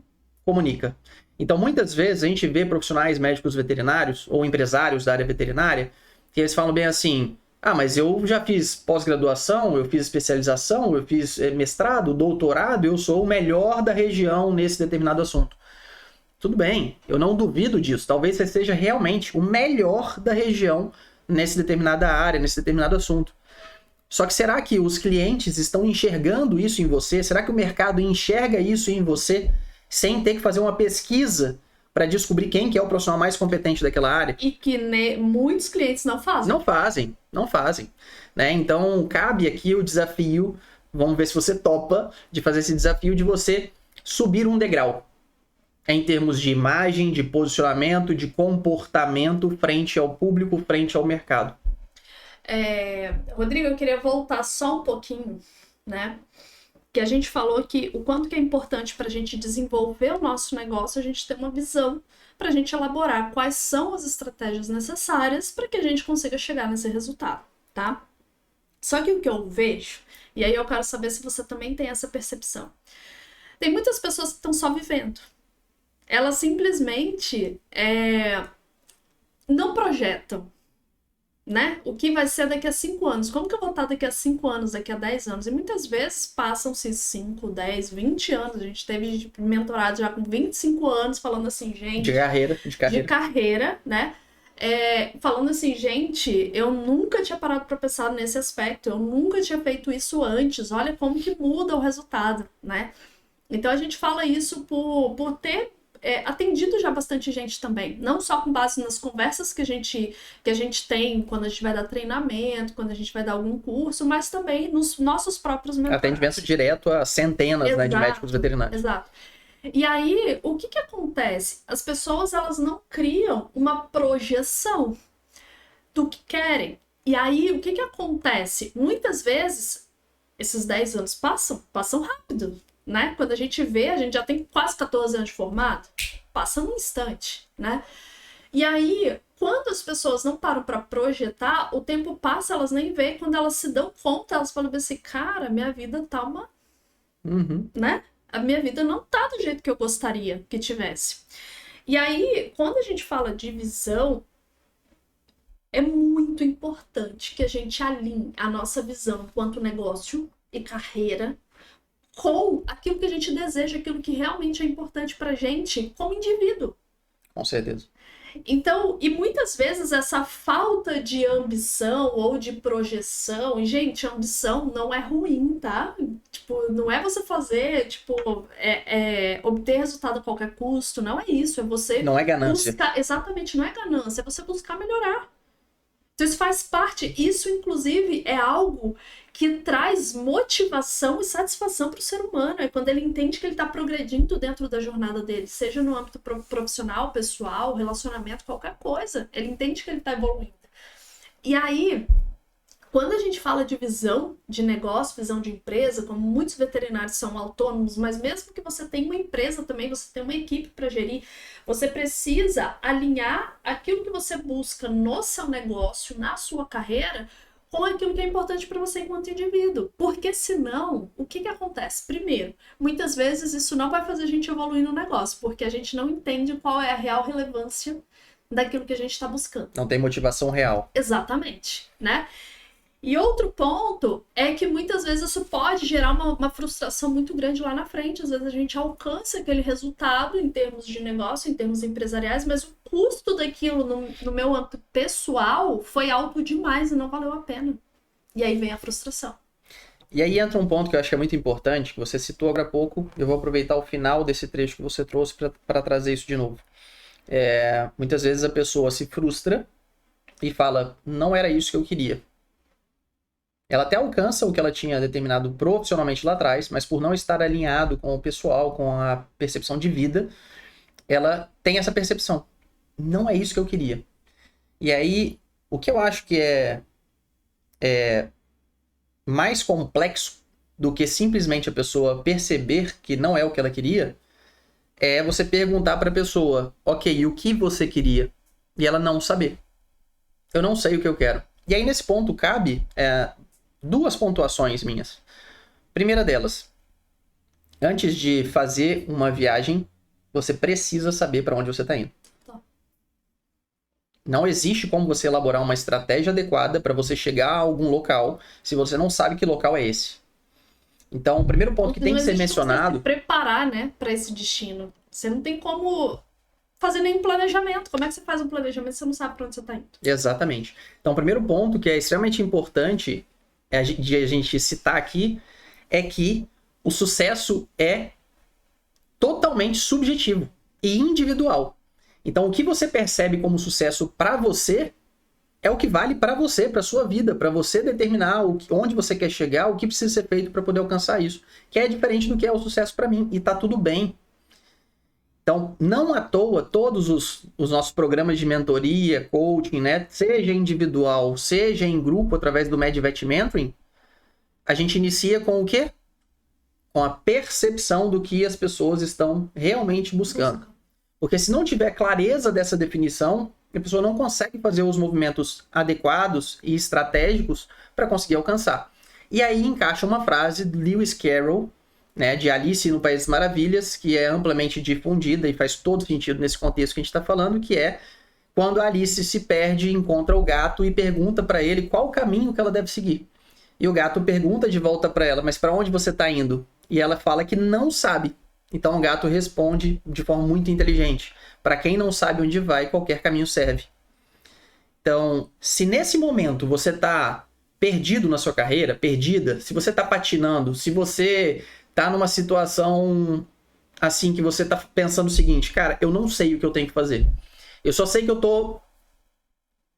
A: comunica. Então, muitas vezes, a gente vê profissionais médicos veterinários ou empresários da área veterinária que eles falam bem assim: mas eu já fiz pós-graduação, eu fiz especialização, eu fiz mestrado, doutorado, eu sou o melhor da região nesse determinado assunto. Tudo bem, eu não duvido disso. Talvez você seja realmente o melhor da região nessa determinada área, nesse determinado assunto. Só que será que os clientes estão enxergando isso em você? Será que o mercado enxerga isso em você sem ter que fazer uma pesquisa para descobrir quem que é o profissional mais competente daquela área?
B: E que muitos clientes não fazem.
A: Não fazem. Né? Então, cabe aqui o desafio, vamos ver se você topa de fazer esse desafio de você subir um degrau. Em termos de imagem, de posicionamento, de comportamento frente ao público, frente ao mercado.
B: Rodrigo, eu queria voltar só um pouquinho, né? Que a gente falou que o quanto que é importante para a gente desenvolver o nosso negócio, a gente ter uma visão para a gente elaborar quais são as estratégias necessárias para que a gente consiga chegar nesse resultado, tá? Só que o que eu vejo, e aí eu quero saber se você também tem essa percepção, tem muitas pessoas que estão só vivendo. Elas simplesmente não projetam, né? O que vai ser daqui a 5 anos? Como que eu vou estar daqui a 5 anos, daqui a 10 anos? E muitas vezes passam-se 5, 10, 20 anos. A gente teve mentorado já com 25 anos falando assim, gente...
A: De carreira,
B: né? Falando assim, gente, eu nunca tinha parado para pensar nesse aspecto. Eu nunca tinha feito isso antes. Olha como que muda o resultado, né? Então a gente fala isso por ter... atendido já bastante gente também, não só com base nas conversas que a gente tem quando a gente vai dar treinamento, quando a gente vai dar algum curso, mas também nos nossos próprios mentorados.
A: Atendimento direto a centenas, né, de médicos veterinários.
B: Exato. E aí, o que acontece? As pessoas, elas não criam uma projeção do que querem. E aí, o que acontece? Muitas vezes, esses 10 anos passam rápido. Né? Quando a gente vê, a gente já tem quase 14 anos de formado, passa num instante, né? E aí, quando as pessoas não param para projetar, o tempo passa, elas nem veem, quando elas se dão conta, elas falam assim, cara, minha vida tá uma... né? A minha vida não tá do jeito que eu gostaria que tivesse. E aí, quando a gente fala de visão, é muito importante que a gente alinhe a nossa visão quanto negócio e carreira com aquilo que a gente deseja, aquilo que realmente é importante pra gente como indivíduo.
A: Com certeza.
B: Então, e muitas vezes essa falta de ambição ou de projeção, e gente, ambição não é ruim, tá? Tipo, não é você fazer, obter resultado a qualquer custo, não é isso, é você...
A: Não é ganância.
B: Exatamente, não é ganância, é você buscar melhorar. Então isso faz parte, isso inclusive é algo que traz motivação e satisfação para o ser humano, é quando ele entende que ele está progredindo dentro da jornada dele, seja no âmbito profissional, pessoal, relacionamento, qualquer coisa, ele entende que ele está evoluindo. E aí, quando a gente fala de visão de negócio, visão de empresa, como muitos veterinários são autônomos, mas mesmo que você tenha uma empresa também, você tem uma equipe para gerir, você precisa alinhar aquilo que você busca no seu negócio, na sua carreira, com aquilo que é importante para você enquanto indivíduo. Porque senão, o que acontece? Primeiro, muitas vezes isso não vai fazer a gente evoluir no negócio, porque a gente não entende qual é a real relevância daquilo que a gente está buscando.
A: Não tem motivação real.
B: Exatamente, né? E outro ponto é que muitas vezes isso pode gerar uma frustração muito grande lá na frente. Às vezes a gente alcança aquele resultado em termos de negócio, em termos empresariais, mas o custo daquilo no meu âmbito pessoal foi alto demais e não valeu a pena. E aí vem a frustração.
A: E aí entra um ponto que eu acho que é muito importante, que você citou agora há pouco. Eu vou aproveitar o final desse trecho que você trouxe para trazer isso de novo. Muitas vezes a pessoa se frustra e fala, não era isso que eu queria. Ela até alcança o que ela tinha determinado profissionalmente lá atrás, mas por não estar alinhado com o pessoal, com a percepção de vida, ela tem essa percepção. Não é isso que eu queria. E aí, o que eu acho que é mais complexo do que simplesmente a pessoa perceber que não é o que ela queria, é você perguntar para a pessoa, ok, o que você queria? E ela não saber. Eu não sei o que eu quero. E aí, nesse ponto, cabe 2 pontuações minhas. Primeira delas, antes de fazer uma viagem, você precisa saber para onde você está indo. Não existe como você elaborar uma estratégia adequada para você chegar a algum local se você não sabe que local é esse. Então, o primeiro ponto que tem que ser mencionado...
B: Você se preparar, né, para esse destino. Você não tem como fazer nenhum planejamento. Como é que você faz um planejamento se você não sabe para onde você está indo?
A: Exatamente. Então, o primeiro ponto que é extremamente importante de a gente citar aqui é que o sucesso é totalmente subjetivo e individual. Então, o que você percebe como sucesso para você é o que vale para você, para sua vida, para você determinar onde você quer chegar, o que precisa ser feito para poder alcançar isso. Que é diferente do que é o sucesso para mim. E tá tudo bem. Então, não à toa, todos os nossos programas de mentoria, coaching, né, seja individual, seja em grupo, através do MedVet Mentoring, a gente inicia com o quê? Com a percepção do que as pessoas estão realmente buscando. Porque se não tiver clareza dessa definição, a pessoa não consegue fazer os movimentos adequados e estratégicos para conseguir alcançar. E aí encaixa uma frase de Lewis Carroll, né, de Alice no País das Maravilhas, que é amplamente difundida e faz todo sentido nesse contexto que a gente está falando, que é quando a Alice se perde, encontra o gato e pergunta para ele qual o caminho que ela deve seguir. E o gato pergunta de volta para ela, mas para onde você está indo? E ela fala que não sabe. Então o gato responde de forma muito inteligente. Para quem não sabe onde vai, qualquer caminho serve. Então, se nesse momento você está perdido na sua carreira, perdida, se você está patinando, se você está numa situação assim que você está pensando o seguinte, cara, eu não sei o que eu tenho que fazer. Eu só sei que eu estou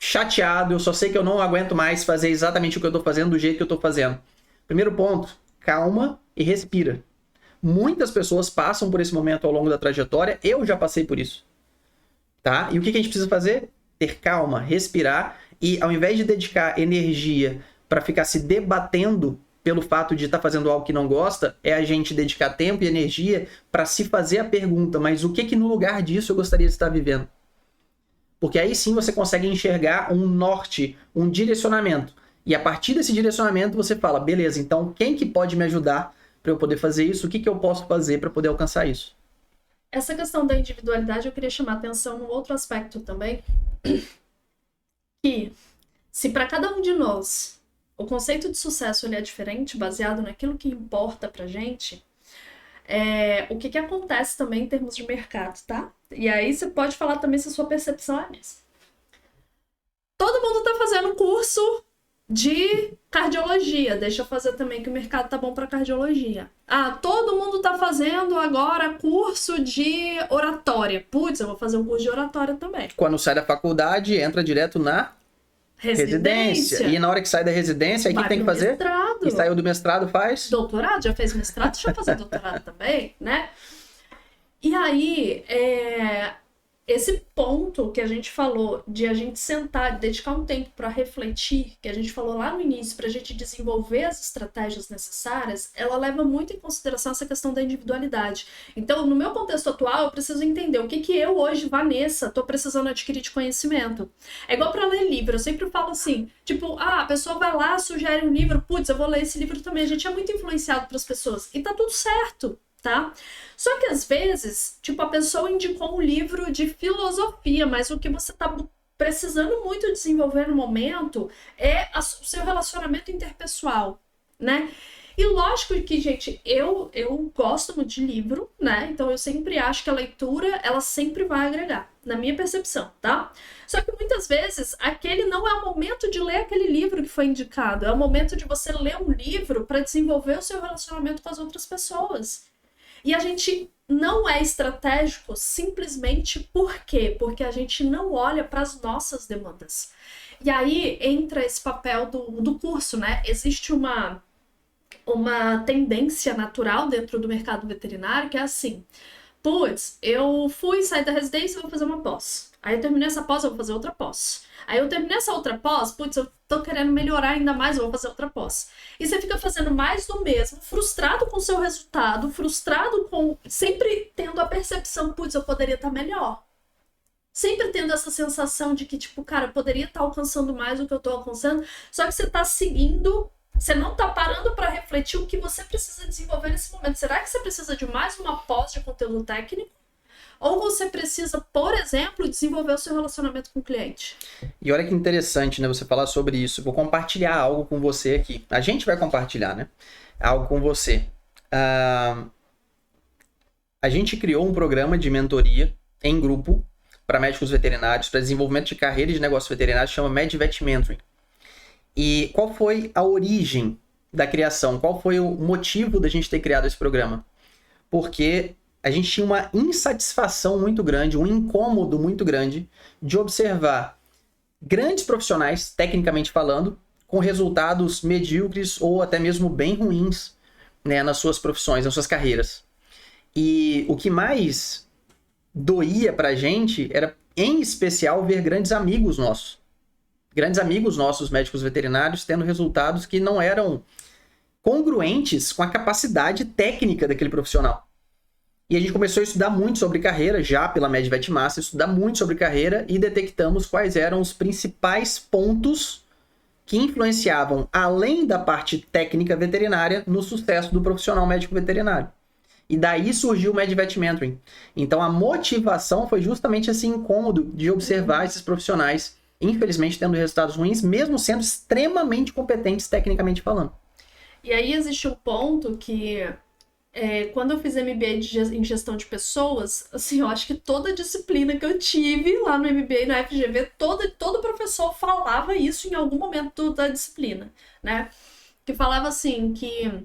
A: chateado, eu só sei que eu não aguento mais fazer exatamente o que eu estou fazendo do jeito que eu estou fazendo. Primeiro ponto, calma e respira. Muitas pessoas passam por esse momento ao longo da trajetória, eu já passei por isso. Tá? E o que a gente precisa fazer? Ter calma, respirar e ao invés de dedicar energia para ficar se debatendo pelo fato de estar fazendo algo que não gosta, é a gente dedicar tempo e energia para se fazer a pergunta, mas o que no lugar disso eu gostaria de estar vivendo? Porque aí sim você consegue enxergar um norte, um direcionamento. E a partir desse direcionamento você fala, beleza, então quem que pode me ajudar para eu poder fazer isso? O que eu posso fazer para poder alcançar isso?
B: Essa questão da individualidade, eu queria chamar a atenção num outro aspecto também, que se para cada um de nós o conceito de sucesso ele é diferente, baseado naquilo que importa pra gente, o que acontece também em termos de mercado, tá? E aí você pode falar também se a sua percepção é essa. Todo mundo tá fazendo um curso de cardiologia. Deixa eu fazer também que o mercado tá bom para cardiologia. Todo mundo tá fazendo agora curso de oratória. Putz, eu vou fazer um curso de oratória também.
A: Quando sai da faculdade, entra direto na residência. E na hora que sai da residência, aí o que tem que fazer?
B: Mestrado.
A: E saiu do mestrado, faz?
B: Doutorado, já fez mestrado, deixa eu fazer doutorado também, né? E aí, esse ponto que a gente falou de a gente sentar, dedicar um tempo para refletir, que a gente falou lá no início, para a gente desenvolver as estratégias necessárias, ela leva muito em consideração essa questão da individualidade. Então, no meu contexto atual, eu preciso entender o que eu hoje, Vanessa, estou precisando adquirir de conhecimento. É igual para ler livro, eu sempre falo assim, tipo, a pessoa vai lá, sugere um livro, putz, eu vou ler esse livro também. A gente é muito influenciado pelas pessoas e tá tudo certo. Tá? Só que às vezes, tipo, a pessoa indicou um livro de filosofia, mas o que você tá precisando muito desenvolver no momento é o seu relacionamento interpessoal, né? E lógico que, gente, eu gosto muito de livro, né? Então eu sempre acho que a leitura, ela sempre vai agregar, na minha percepção, tá? Só que muitas vezes, aquele não é o momento de ler aquele livro que foi indicado, é o momento de você ler um livro para desenvolver o seu relacionamento com as outras pessoas. E a gente não é estratégico simplesmente por quê? Porque a gente não olha para as nossas demandas. E aí entra esse papel do curso, né? Existe uma tendência natural dentro do mercado veterinário que é assim, putz, eu fui sair da residência e vou fazer uma pós. Aí eu terminei essa pós, eu vou fazer outra pós. Aí eu terminei essa outra pós, putz, eu tô querendo melhorar ainda mais, eu vou fazer outra pós. E você fica fazendo mais do mesmo, frustrado com o seu resultado, frustrado com... Sempre tendo a percepção, putz, eu poderia estar melhor. Sempre tendo essa sensação de que, tipo, cara, eu poderia estar alcançando mais do que eu tô alcançando, só que você tá seguindo... Você não tá parando para refletir o que você precisa desenvolver nesse momento. Será que você precisa de mais uma pós de conteúdo técnico? Ou você precisa, por exemplo, desenvolver o seu relacionamento com o cliente?
A: E olha que interessante, né, você falar sobre isso. Vou compartilhar algo com você aqui. A gente vai compartilhar, né? Algo com você. A gente criou um programa de mentoria em grupo para médicos veterinários, para desenvolvimento de carreira e de negócio veterinário, chama MedVet Mentoring. E qual foi a origem da criação? Qual foi o motivo da gente ter criado esse programa? Porque a gente tinha uma insatisfação muito grande, um incômodo muito grande de observar grandes profissionais, tecnicamente falando, com resultados medíocres ou até mesmo bem ruins, né, nas suas profissões, nas suas carreiras. E o que mais doía pra gente era, em especial, ver grandes amigos nossos médicos veterinários, tendo resultados que não eram congruentes com a capacidade técnica daquele profissional. E a gente começou a estudar muito sobre carreira, já pela MedVet Master, estudar muito sobre carreira e detectamos quais eram os principais pontos que influenciavam, além da parte técnica veterinária, no sucesso do profissional médico veterinário. E daí surgiu o MedVet Mentoring. Então a motivação foi justamente esse incômodo de observar esses profissionais, infelizmente tendo resultados ruins, mesmo sendo extremamente competentes tecnicamente falando.
B: E aí existe um ponto que, quando eu fiz MBA em gestão de pessoas, assim, eu acho que toda disciplina que eu tive lá no MBA, na FGV, todo professor falava isso em algum momento da disciplina, né? Que falava assim, que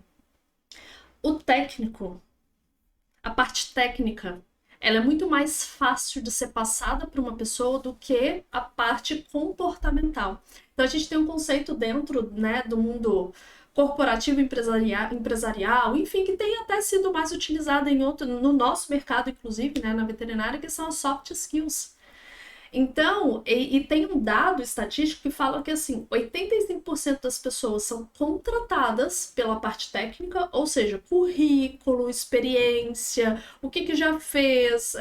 B: o técnico, a parte técnica, ela é muito mais fácil de ser passada para uma pessoa do que a parte comportamental. Então a gente tem um conceito dentro, né, do mundo corporativo, empresarial, enfim, que tem até sido mais utilizado no nosso mercado, inclusive, né, na veterinária, que são as soft skills. Então, e tem um dado estatístico que fala que, assim, 85% das pessoas são contratadas pela parte técnica, ou seja, currículo, experiência, o que já fez,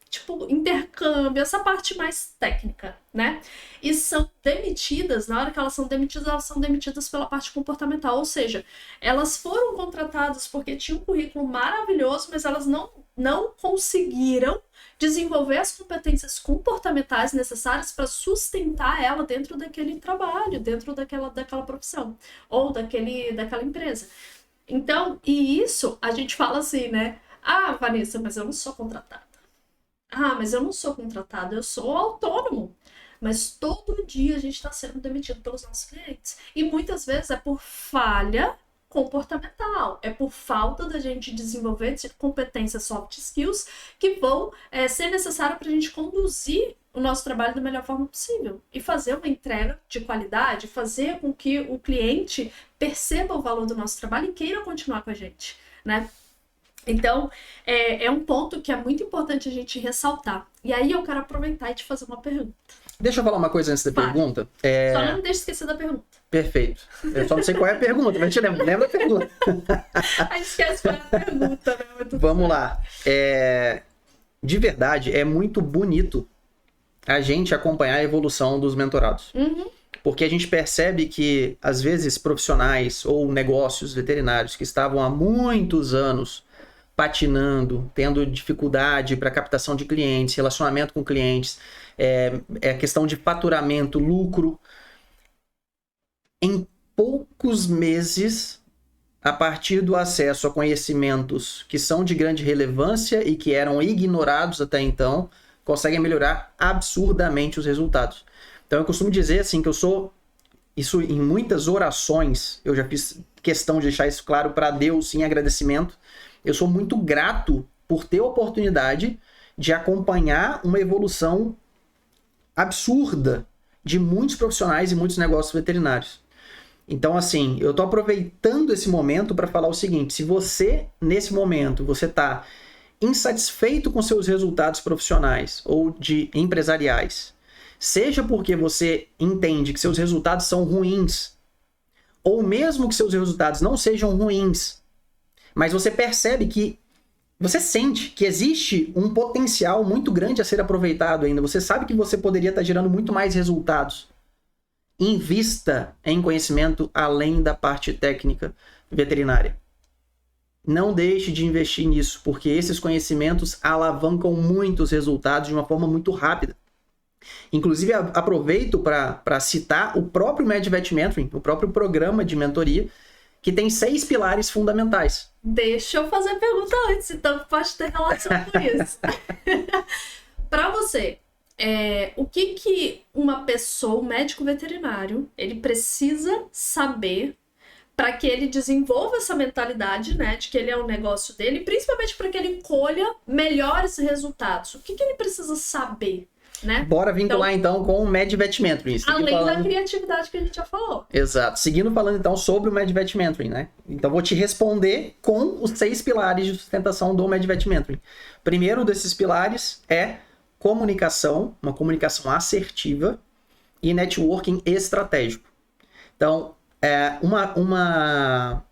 B: tipo, intercâmbio, essa parte mais técnica, né? E são demitidas, na hora que elas são demitidas pela parte comportamental, ou seja, elas foram contratadas porque tinham um currículo maravilhoso, mas elas não conseguiram desenvolver as competências comportamentais necessárias para sustentar ela dentro daquele trabalho, dentro daquela profissão, ou daquela empresa. Então, e isso a gente fala assim, né? Ah, Vanessa, mas eu não sou contratada. Ah, mas eu não sou contratada, eu sou autônomo. Mas todo dia a gente está sendo demitido pelos nossos clientes. E muitas vezes é por falha comportamental, é por falta da gente desenvolver competências soft skills que vão ser necessárias para a gente conduzir o nosso trabalho da melhor forma possível e fazer uma entrega de qualidade, fazer com que o cliente perceba o valor do nosso trabalho e queira continuar com a gente, né? Então, é um ponto que é muito importante a gente ressaltar. E aí eu quero aproveitar e te fazer uma pergunta.
A: Deixa eu falar uma coisa antes da pergunta.
B: Só não me deixe esquecer da pergunta.
A: Perfeito. Eu só não sei qual é a pergunta, mas te lembra da pergunta.
B: A gente esquece qual é a pergunta, né?
A: Vamos lá. De verdade, é muito bonito a gente acompanhar a evolução dos mentorados.
B: Uhum.
A: Porque a gente percebe que, às vezes, profissionais ou negócios veterinários que estavam há muitos anos patinando, tendo dificuldade para captação de clientes, relacionamento com clientes, questão de faturamento, lucro. Em poucos meses, a partir do acesso a conhecimentos que são de grande relevância e que eram ignorados até então, conseguem melhorar absurdamente os resultados. Então eu costumo dizer assim que eu sou, isso em muitas orações, eu já fiz questão de deixar isso claro para Deus em agradecimento. Eu sou muito grato por ter a oportunidade de acompanhar uma evolução absurda de muitos profissionais e muitos negócios veterinários. Então, assim, eu estou aproveitando esse momento para falar o seguinte: se você, nesse momento, você está insatisfeito com seus resultados profissionais ou de empresariais, seja porque você entende que seus resultados são ruins, ou mesmo que seus resultados não sejam ruins, mas você percebe que você sente que existe um potencial muito grande a ser aproveitado ainda. Você sabe que você poderia estar gerando muito mais resultados. Invista em conhecimento além da parte técnica veterinária. Não deixe de investir nisso, porque esses conhecimentos alavancam muitos resultados de uma forma muito rápida. Inclusive, aproveito para citar o próprio MedVet Mentoring, o próprio programa de mentoria, que tem 6 pilares fundamentais.
B: Deixa eu fazer a pergunta antes, então pode ter relação com isso. Para você, o que uma pessoa, um médico veterinário, ele precisa saber para que ele desenvolva essa mentalidade, né, de que ele é um negócio dele, principalmente para que ele colha melhores resultados? O que ele precisa saber, né?
A: Bora vincular então com o MedVet Mentoring.
B: Além da criatividade que a gente já falou.
A: Exato. Seguindo falando então sobre o MedVet Mentoring, né? Então vou te responder com os 6 pilares de sustentação do MedVet Mentoring. Primeiro desses pilares é comunicação, uma comunicação assertiva e networking estratégico. Então, uma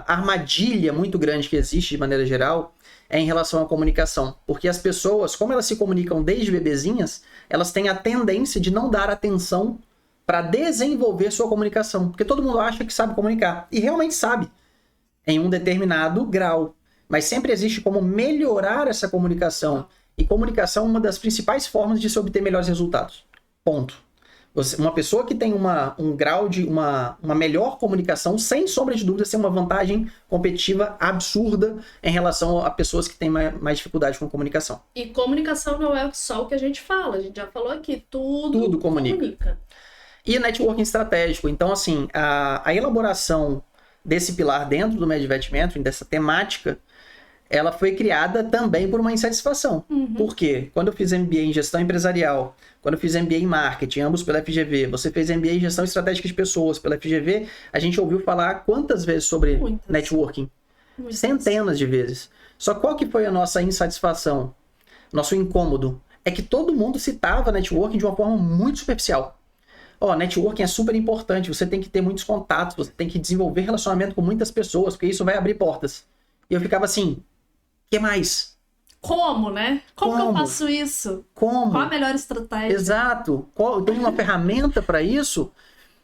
A: armadilha muito grande que existe de maneira geral é em relação à comunicação. Porque as pessoas, como elas se comunicam desde bebezinhas, elas têm a tendência de não dar atenção para desenvolver sua comunicação. Porque todo mundo acha que sabe comunicar. E realmente sabe, em um determinado grau. Mas sempre existe como melhorar essa comunicação. E comunicação é uma das principais formas de se obter melhores resultados. Ponto. Uma pessoa que tem um grau de uma melhor comunicação, sem sombra de dúvida, tem uma vantagem competitiva absurda em relação a pessoas que têm mais dificuldade com comunicação.
B: E comunicação não é só o que a gente fala, a gente já falou aqui, tudo comunica.
A: E networking estratégico. Então, assim, a elaboração desse pilar dentro do MedVet Mentoring, dessa temática, ela foi criada também por uma insatisfação. Por quê? Quando eu fiz MBA em gestão empresarial, quando eu fiz MBA em marketing, ambos pela FGV, você fez MBA em gestão estratégica de pessoas pela FGV, a gente ouviu falar quantas vezes sobre networking? Centenas de vezes. Só qual que foi a nossa insatisfação? Nosso incômodo? É que todo mundo citava networking de uma forma muito superficial. Networking é super importante, você tem que ter muitos contatos, você tem que desenvolver relacionamento com muitas pessoas, porque isso vai abrir portas. E eu ficava assim, o que mais?
B: Como, né? Como que eu faço isso?
A: Como?
B: Qual a melhor estratégia?
A: Exato. Tem uma ferramenta para isso?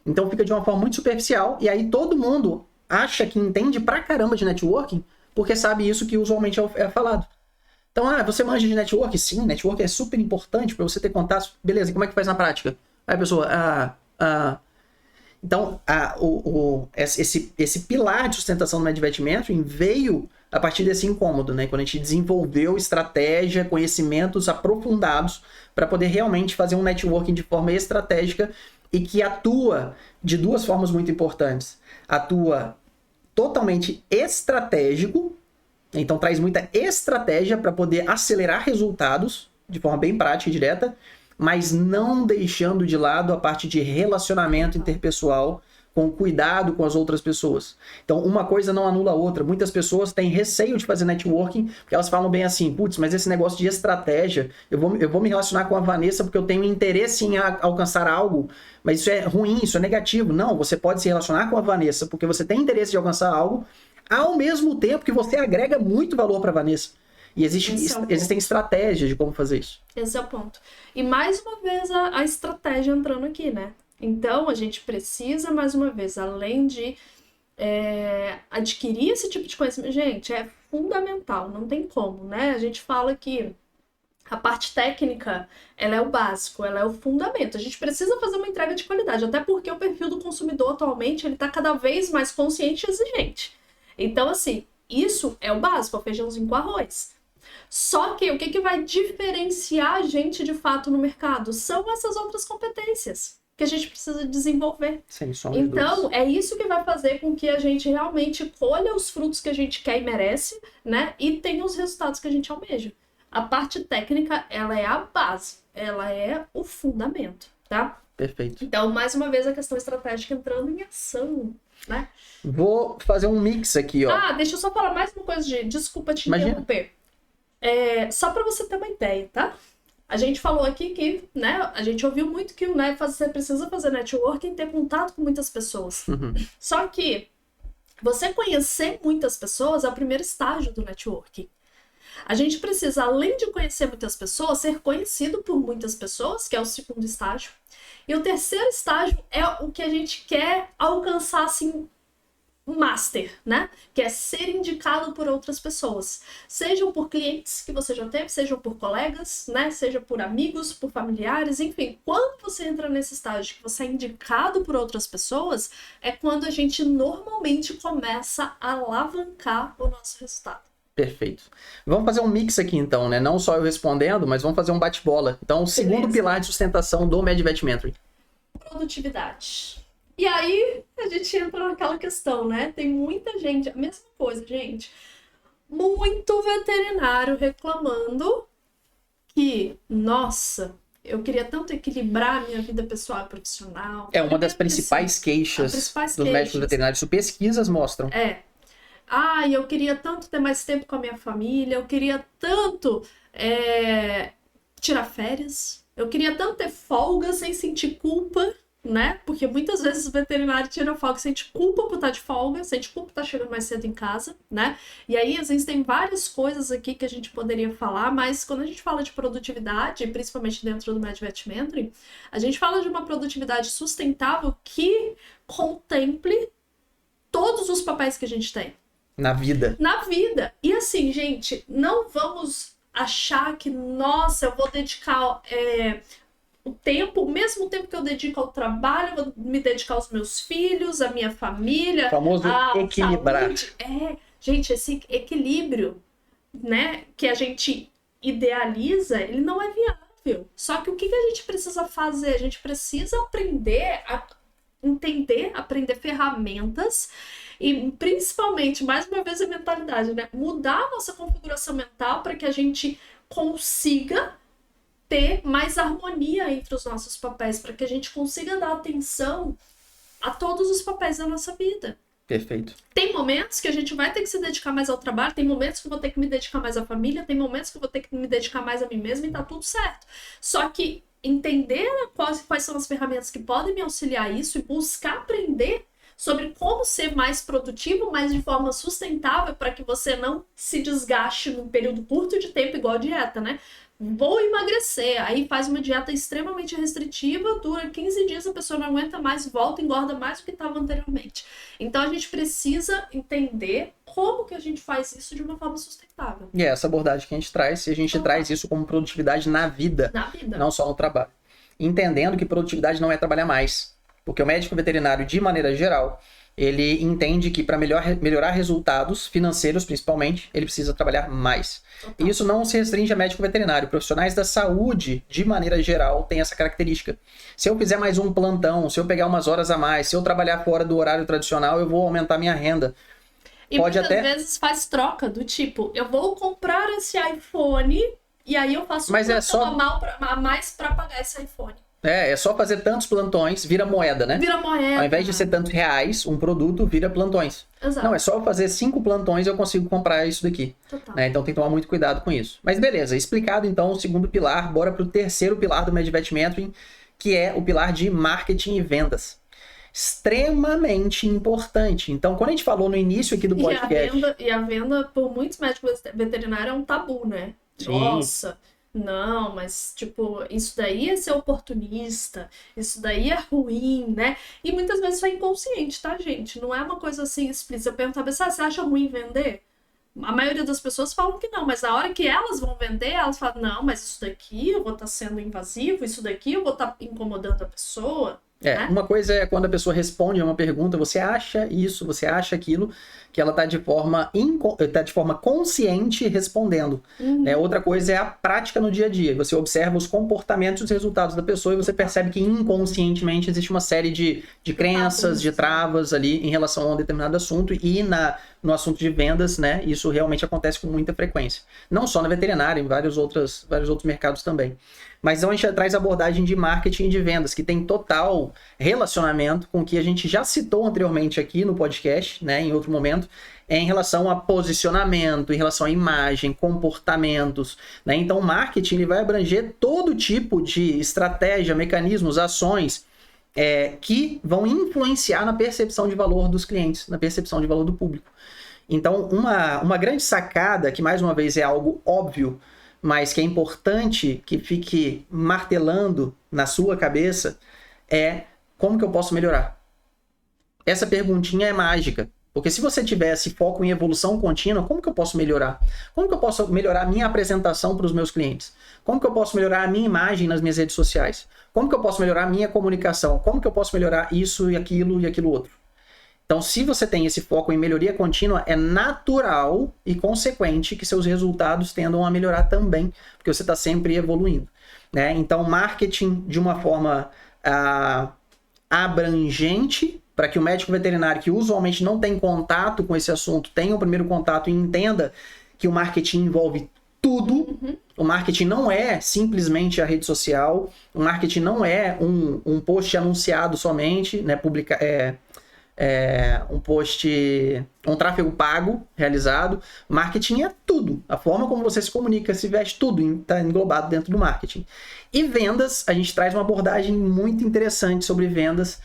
A: Então fica de uma forma muito superficial. E aí todo mundo acha que entende pra caramba de networking, porque sabe isso que usualmente é falado. Então, você manja de networking? Sim, networking é super importante para você ter contatos. Beleza, e como é que faz na prática? Aí a pessoa, Então, esse pilar de sustentação do MedVet Mentoring veio a partir desse incômodo, né? Quando a gente desenvolveu estratégia, conhecimentos aprofundados para poder realmente fazer um networking de forma estratégica e que atua de 2 formas muito importantes. Atua totalmente estratégico, então traz muita estratégia para poder acelerar resultados de forma bem prática e direta, mas não deixando de lado a parte de relacionamento interpessoal, com cuidado com as outras pessoas. Então, uma coisa não anula a outra. Muitas pessoas têm receio de fazer networking, porque elas falam bem assim, putz, mas esse negócio de estratégia, eu vou me relacionar com a Vanessa porque eu tenho interesse em alcançar algo, mas isso é ruim, isso é negativo. Não, você pode se relacionar com a Vanessa porque você tem interesse de alcançar algo, ao mesmo tempo que você agrega muito valor para a Vanessa. E existem estratégias de como fazer isso.
B: Esse é o ponto. E mais uma vez a estratégia entrando aqui, né? Então, a gente precisa, mais uma vez, além de adquirir esse tipo de conhecimento, gente, é fundamental, não tem como, né? A gente fala que a parte técnica, ela é o básico, ela é o fundamento. A gente precisa fazer uma entrega de qualidade, até porque o perfil do consumidor atualmente, ele tá cada vez mais consciente e exigente. Então, assim, isso é o básico, é o feijãozinho com arroz. Só que o que vai diferenciar a gente de fato no mercado são essas outras competências que a gente precisa desenvolver. Então, é isso que vai fazer com que a gente realmente colha os frutos que a gente quer e merece, né? E tenha os resultados que a gente almeja. A parte técnica, ela é a base, ela é o fundamento, tá?
A: Perfeito.
B: Então, mais uma vez, a questão estratégica entrando em ação, né?
A: Vou fazer um mix aqui, ó.
B: Deixa eu só falar mais uma coisa, desculpa te interromper. Só para você ter uma ideia, tá? A gente falou aqui que, né, a gente ouviu muito que, né, você precisa fazer networking e ter contato com muitas pessoas. Só que você conhecer muitas pessoas é o primeiro estágio do networking. A gente precisa, além de conhecer muitas pessoas, ser conhecido por muitas pessoas, que é o segundo estágio. E o terceiro estágio é o que a gente quer alcançar, assim, master, né? Que é ser indicado por outras pessoas. Sejam por clientes que você já teve, sejam por colegas, né? Seja por amigos, por familiares, enfim. Quando você entra nesse estágio que você é indicado por outras pessoas, é quando a gente normalmente começa a alavancar o nosso resultado.
A: Perfeito. Vamos fazer um mix aqui então, né? Não só eu respondendo, mas vamos fazer um bate-bola. Então, o segundo pilar de sustentação do MedVet Mentoring.
B: Produtividade. E aí, a gente entra naquela questão, né? Tem muita gente, a mesma coisa, gente. Muito veterinário reclamando que, nossa, eu queria tanto equilibrar minha vida pessoal e profissional.
A: É uma das principais queixas dos médicos veterinários. Isso pesquisas mostram.
B: Eu queria tanto ter mais tempo com a minha família, eu queria tanto tirar férias, eu queria tanto ter folga sem sentir culpa, né? Porque muitas vezes o veterinário tira folga, sente culpa por estar de folga, sente culpa por estar chegando mais cedo em casa, né? E aí, às vezes, tem várias coisas aqui que a gente poderia falar, mas quando a gente fala de produtividade, principalmente dentro do MedVet Mentoring, a gente fala de uma produtividade sustentável que contemple todos os papéis que a gente tem.
A: Na vida.
B: Na vida. E assim, gente, não vamos achar que, nossa, eu vou dedicar o mesmo tempo que eu dedico ao trabalho, eu vou me dedicar aos meus filhos, à minha família.
A: O famoso equilibrar.
B: Saúde. Gente, esse equilíbrio, né, que a gente idealiza, ele não é viável. Só que o que a gente precisa fazer? A gente precisa aprender a entender, aprender ferramentas e principalmente, mais uma vez, a mentalidade, né? Mudar a nossa configuração mental para que a gente consiga ter mais harmonia entre os nossos papéis, para que a gente consiga dar atenção a todos os papéis da nossa vida.
A: Perfeito.
B: Tem momentos que a gente vai ter que se dedicar mais ao trabalho, tem momentos que eu vou ter que me dedicar mais à família, tem momentos que eu vou ter que me dedicar mais a mim mesma e tá tudo certo. Só que entender quais são as ferramentas que podem me auxiliar a isso e buscar aprender sobre como ser mais produtivo, mas de forma sustentável, para que você não se desgaste num período curto de tempo, igual a dieta, né? Vou emagrecer, aí faz uma dieta extremamente restritiva, dura 15 dias, a pessoa não aguenta mais, volta, engorda mais do que estava anteriormente. Então a gente precisa entender como que a gente faz isso de uma forma sustentável.
A: E é essa abordagem que a gente traz, e a gente traz isso como produtividade na vida, não só no trabalho. Entendendo que produtividade não é trabalhar mais. Porque o médico veterinário, de maneira geral, ele entende que para melhorar resultados financeiros, principalmente, ele precisa trabalhar mais. E isso não se restringe a médico veterinário. Profissionais da saúde, de maneira geral, têm essa característica. Se eu fizer mais um plantão, se eu pegar umas horas a mais, se eu trabalhar fora do horário tradicional, eu vou aumentar minha renda.
B: E muitas vezes faz troca do tipo, eu vou comprar esse iPhone e aí eu faço a mais para pagar esse iPhone.
A: É só fazer tantos plantões, vira moeda, né?
B: Vira moeda.
A: Ao invés de ser tantos reais, um produto vira plantões.
B: Exato.
A: Não, é só fazer 5 plantões e eu consigo comprar isso daqui.
B: Total.
A: Né? Então tem que tomar muito cuidado com isso. Mas beleza, explicado então o segundo pilar, bora pro terceiro pilar do MedVet Mentoring, que é o pilar de marketing e vendas. Extremamente importante. Então, quando a gente falou no início aqui do podcast...
B: E a venda, por muitos médicos veterinários, é um tabu, né?
A: Sim.
B: Nossa... Não, mas, tipo, isso daí é ser oportunista, isso daí é ruim, né? E muitas vezes isso é inconsciente, tá, gente? Não é uma coisa assim explícita. Eu pergunto a pessoa, você acha ruim vender? A maioria das pessoas falam que não, mas na hora que elas vão vender, elas falam, não, mas isso daqui eu vou estar sendo invasivo, isso daqui eu vou estar incomodando a pessoa. Né?
A: Uma coisa é quando a pessoa responde a uma pergunta, você acha isso, você acha aquilo, que ela está de forma consciente respondendo. Outra coisa é a prática no dia a dia. Você observa os comportamentos e os resultados da pessoa e você percebe que inconscientemente existe uma série de crenças, de travas ali em relação a um determinado assunto. E na no assunto de vendas, né? Isso realmente acontece com muita frequência. Não só na veterinária, em vários outros mercados também. Mas então a gente traz a abordagem de marketing e de vendas, que tem total relacionamento com o que a gente já citou anteriormente aqui no podcast, né? Em outro momento, em relação a posicionamento, em relação à imagem, comportamentos, né? Então o marketing ele vai abranger todo tipo de estratégia, mecanismos, ações que vão influenciar na percepção de valor dos clientes, na percepção de valor do público. Então, uma grande sacada, que mais uma vez é algo óbvio, mas que é importante que fique martelando na sua cabeça, é como que eu posso melhorar? Essa perguntinha é mágica, porque se você tivesse foco em evolução contínua, como que eu posso melhorar? Como que eu posso melhorar a minha apresentação para os meus clientes? Como que eu posso melhorar a minha imagem nas minhas redes sociais? Como que eu posso melhorar a minha comunicação? Como que eu posso melhorar isso e aquilo outro? Então, se você tem esse foco em melhoria contínua, é natural e consequente que seus resultados tendam a melhorar também, porque você está sempre evoluindo, né? Então, marketing de uma forma abrangente, para que o médico veterinário, que usualmente não tem contato com esse assunto, tenha o primeiro contato e entenda que o marketing envolve tudo. O marketing não é simplesmente a rede social, o marketing não é um post anunciado somente, né, um tráfego pago realizado. Marketing é tudo. A forma como você se comunica, se veste, tudo está englobado dentro do marketing. E vendas, a gente traz uma abordagem muito interessante sobre vendas,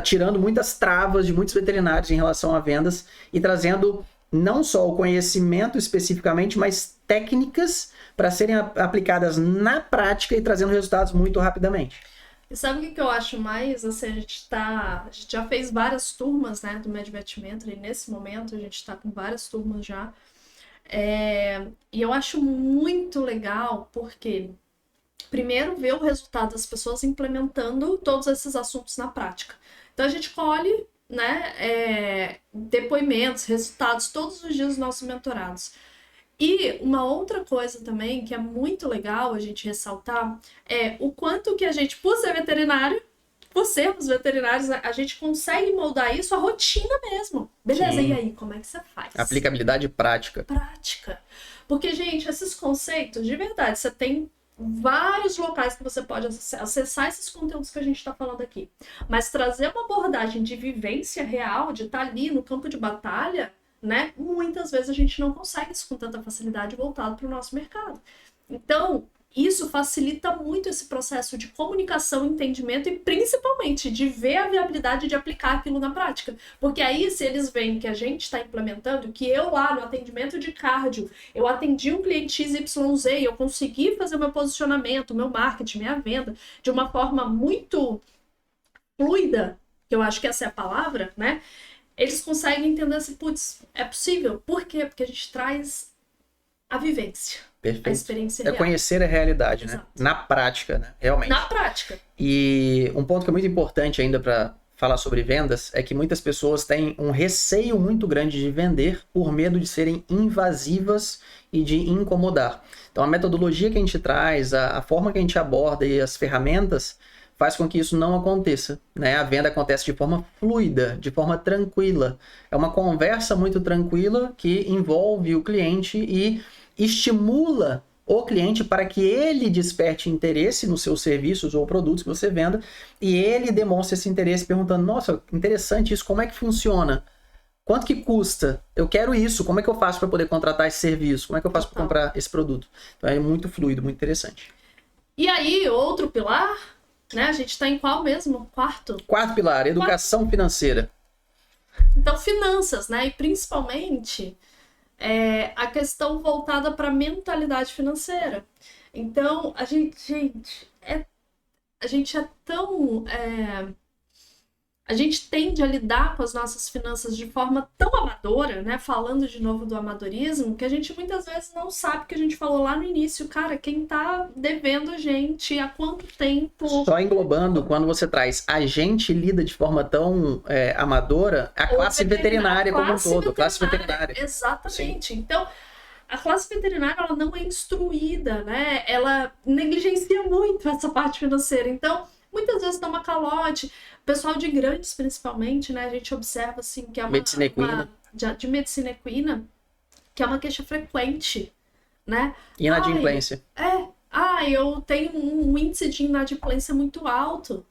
A: tirando muitas travas de muitos veterinários em relação a vendas e trazendo não só o conhecimento especificamente, mas técnicas para serem aplicadas na prática e trazendo resultados muito rapidamente.
B: E sabe o que eu acho mais? Assim, a gente já fez várias turmas, né, do MedVet Mentor, e nesse momento a gente está com várias turmas já. E eu acho muito legal porque, primeiro, ver o resultado das pessoas implementando todos esses assuntos na prática. Então a gente colhe, né, depoimentos, resultados todos os dias dos nossos mentorados. E uma outra coisa também que é muito legal a gente ressaltar é o quanto que a gente, por sermos veterinários, a gente consegue moldar isso à rotina mesmo. Beleza, sim. E aí, como é que você faz?
A: Aplicabilidade prática.
B: Prática. Porque, gente, esses conceitos, de verdade, você tem vários locais que você pode acessar esses conteúdos que a gente está falando aqui. Mas trazer uma abordagem de vivência real, de estar ali no campo de batalha, né? Muitas vezes a gente não consegue isso com tanta facilidade voltado para o nosso mercado. Então, isso facilita muito esse processo de comunicação, entendimento e principalmente de ver a viabilidade de aplicar aquilo na prática. Porque aí, se eles veem que a gente está implementando, que eu lá no atendimento de cardio, eu atendi um cliente XYZ e eu consegui fazer o meu posicionamento, o meu marketing, minha venda, de uma forma muito fluida, que eu acho que essa é a palavra, né? Eles conseguem entender assim, putz, é possível. Por quê? Porque a gente traz a vivência. Perfeito. A experiência real.
A: É conhecer a realidade, né? Exato. Na prática, né? Realmente.
B: Na prática.
A: E um ponto que é muito importante ainda para falar sobre vendas é que muitas pessoas têm um receio muito grande de vender por medo de serem invasivas e de incomodar. Então a metodologia que a gente traz, a forma que a gente aborda e as ferramentas faz com que isso não aconteça, né? A venda acontece de forma fluida, de forma tranquila. É uma conversa muito tranquila que envolve o cliente e estimula o cliente para que ele desperte interesse nos seus serviços ou produtos que você venda e ele demonstre esse interesse perguntando, nossa, interessante isso, como é que funciona? Quanto que custa? Eu quero isso, como é que eu faço para poder contratar esse serviço? Como é que eu faço para comprar esse produto? Então é muito fluido, muito interessante.
B: E aí, outro pilar, né? A gente está em qual mesmo? Quarto
A: pilar, educação financeira.
B: Então, finanças, né? E principalmente a questão voltada para a mentalidade financeira. Então, a gente é tão... a gente tende a lidar com as nossas finanças de forma tão amadora, né? Falando de novo do amadorismo, que a gente muitas vezes não sabe o que a gente falou lá no início. Cara, quem tá devendo a gente, há quanto tempo...
A: Só englobando, quando você traz a gente lida de forma tão amadora, a classe veterinária como um todo, a classe veterinária.
B: Exatamente. Sim. Então, a classe veterinária, ela não é instruída, né? Ela negligencia muito essa parte financeira. Então, muitas vezes toma calote. Pessoal de grandes, principalmente, né? A gente observa, assim, que é
A: medicina equina.
B: de medicina equina, que é uma queixa frequente, né?
A: Inadimplência.
B: Eu tenho um índice de inadimplência muito alto.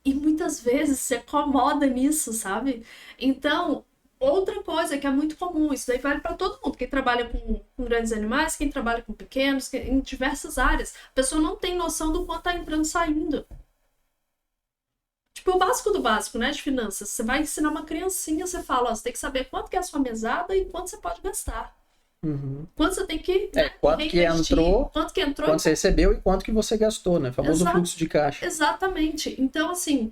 B: E muitas vezes se acomoda nisso, sabe? Então, outra coisa que é muito comum, isso daí vale para todo mundo, quem trabalha com grandes animais, quem trabalha com pequenos, em diversas áreas, a pessoa não tem noção do quanto tá entrando e saindo. Tipo, o básico do básico, né, de finanças. Você vai ensinar uma criancinha, você fala, ó, você tem que saber quanto que é a sua mesada e quanto você pode gastar. Quanto você tem que
A: quanto que entrou, quanto você recebeu e quanto que você gastou, né? O famoso fluxo de caixa.
B: Exatamente. Então, assim,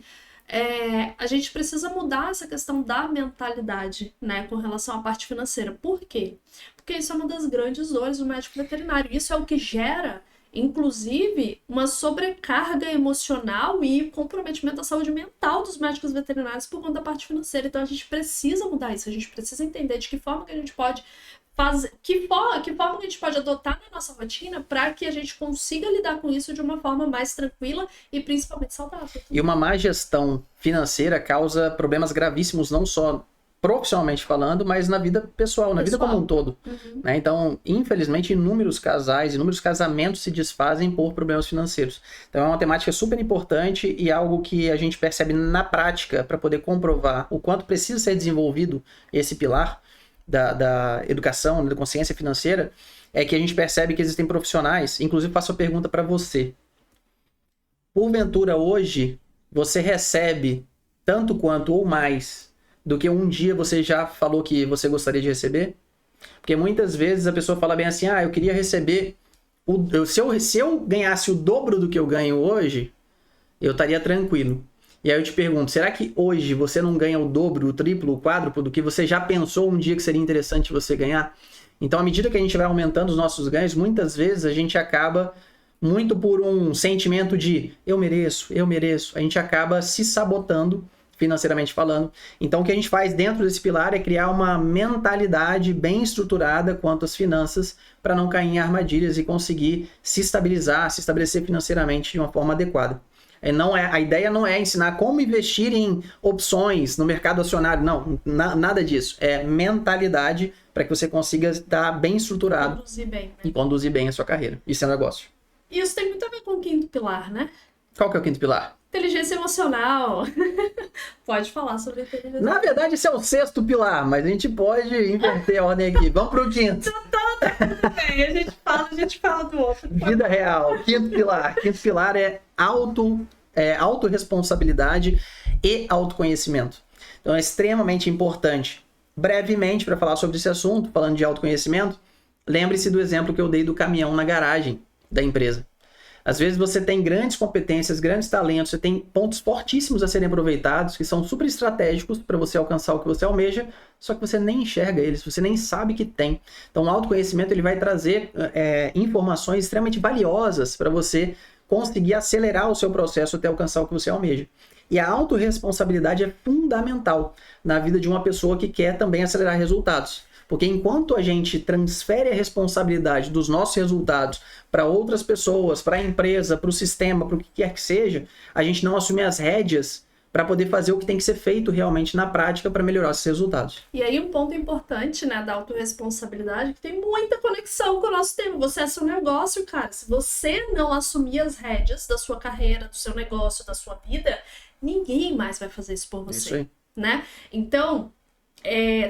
B: a gente precisa mudar essa questão da mentalidade, né, com relação à parte financeira. Por quê? Porque isso é uma das grandes dores do médico veterinário. Isso é o que gera, inclusive, uma sobrecarga emocional e comprometimento da saúde mental dos médicos veterinários por conta da parte financeira. Então, a gente precisa mudar isso. A gente precisa entender de que forma que a gente pode que forma que a gente pode adotar na nossa rotina para que a gente consiga lidar com isso de uma forma mais tranquila e principalmente saudável.
A: E uma má gestão financeira causa problemas gravíssimos, não só profissionalmente falando, mas na vida pessoal, na vida como um todo. Né? Então, infelizmente, inúmeros casais, inúmeros casamentos se desfazem por problemas financeiros. Então, é uma temática super importante e algo que a gente percebe na prática para poder comprovar o quanto precisa ser desenvolvido esse pilar da educação, da consciência financeira, é que a gente percebe que existem profissionais, inclusive faço a pergunta para você. Porventura, hoje, você recebe tanto quanto ou mais do que um dia você já falou que você gostaria de receber? Porque muitas vezes a pessoa fala bem assim, eu queria receber, se eu ganhasse o dobro do que eu ganho hoje, eu estaria tranquilo. E aí eu te pergunto, será que hoje você não ganha o dobro, o triplo, o quádruplo do que você já pensou um dia que seria interessante você ganhar? Então, à medida que a gente vai aumentando os nossos ganhos, muitas vezes a gente acaba, muito por um sentimento de eu mereço, a gente acaba se sabotando, financeiramente falando. Então, o que a gente faz dentro desse pilar é criar uma mentalidade bem estruturada quanto às finanças para não cair em armadilhas e conseguir se estabilizar, se estabelecer financeiramente de uma forma adequada. A ideia não é ensinar como investir em opções no mercado acionário, não, nada disso. É mentalidade para que você consiga estar bem estruturado
B: conduzir bem, né?
A: E conduzir bem a sua carreira. Isso é um negócio.
B: E isso tem muito a ver com o quinto pilar, né?
A: Qual que é o quinto pilar?
B: Inteligência emocional. Pode falar sobre inteligência.
A: Na verdade, esse é o sexto pilar, mas a gente pode inverter a ordem aqui. Vamos pro quinto.
B: Tudo bem, a gente fala do outro.
A: Vida real. Quinto pilar. Quinto pilar é autorresponsabilidade e autoconhecimento. Então é extremamente importante. Brevemente, para falar sobre esse assunto, falando de autoconhecimento, lembre-se do exemplo que eu dei do caminhão na garagem da empresa. Às vezes você tem grandes competências, grandes talentos, você tem pontos fortíssimos a serem aproveitados, que são super estratégicos para você alcançar o que você almeja, só que você nem enxerga eles, você nem sabe que tem. Então o autoconhecimento ele vai trazer informações extremamente valiosas para você conseguir acelerar o seu processo até alcançar o que você almeja. E a autorresponsabilidade é fundamental na vida de uma pessoa que quer também acelerar resultados. Porque enquanto a gente transfere a responsabilidade dos nossos resultados para outras pessoas, para a empresa, para o sistema, para o que quer que seja, a gente não assume as rédeas para poder fazer o que tem que ser feito realmente na prática para melhorar esses resultados.
B: E aí um ponto importante, né, da autorresponsabilidade, que tem muita conexão com o nosso tema. Você é seu negócio, cara. Se você não assumir as rédeas da sua carreira, do seu negócio, da sua vida, ninguém mais vai fazer isso por você.
A: Isso aí.
B: Né? Então,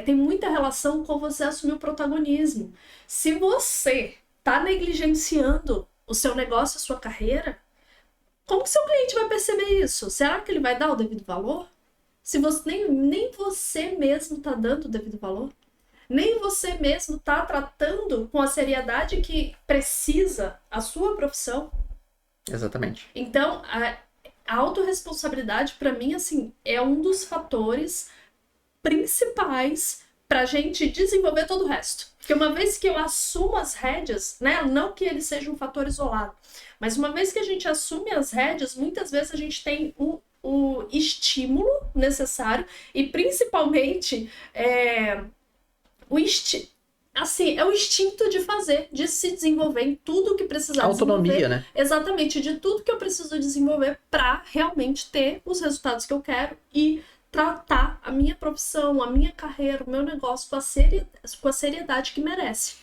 B: tem muita relação com você assumir o protagonismo. Se você está negligenciando o seu negócio, a sua carreira, como que seu cliente vai perceber isso? Será que ele vai dar o devido valor? Se você, nem você mesmo está dando o devido valor? Nem você mesmo está tratando com a seriedade que precisa a sua profissão?
A: Exatamente.
B: Então, a autorresponsabilidade, para mim, assim, é um dos fatores principais pra gente desenvolver todo o resto. Porque uma vez que eu assumo as rédeas, né, não que ele seja um fator isolado, mas uma vez que a gente assume as rédeas, muitas vezes a gente tem o estímulo necessário e principalmente o instinto de fazer, de se desenvolver em tudo que precisar
A: autonomia,
B: desenvolver.
A: Né?
B: Exatamente, de tudo que eu preciso desenvolver para realmente ter os resultados que eu quero e tratar a minha profissão, a minha carreira, o meu negócio com a seriedade que merece.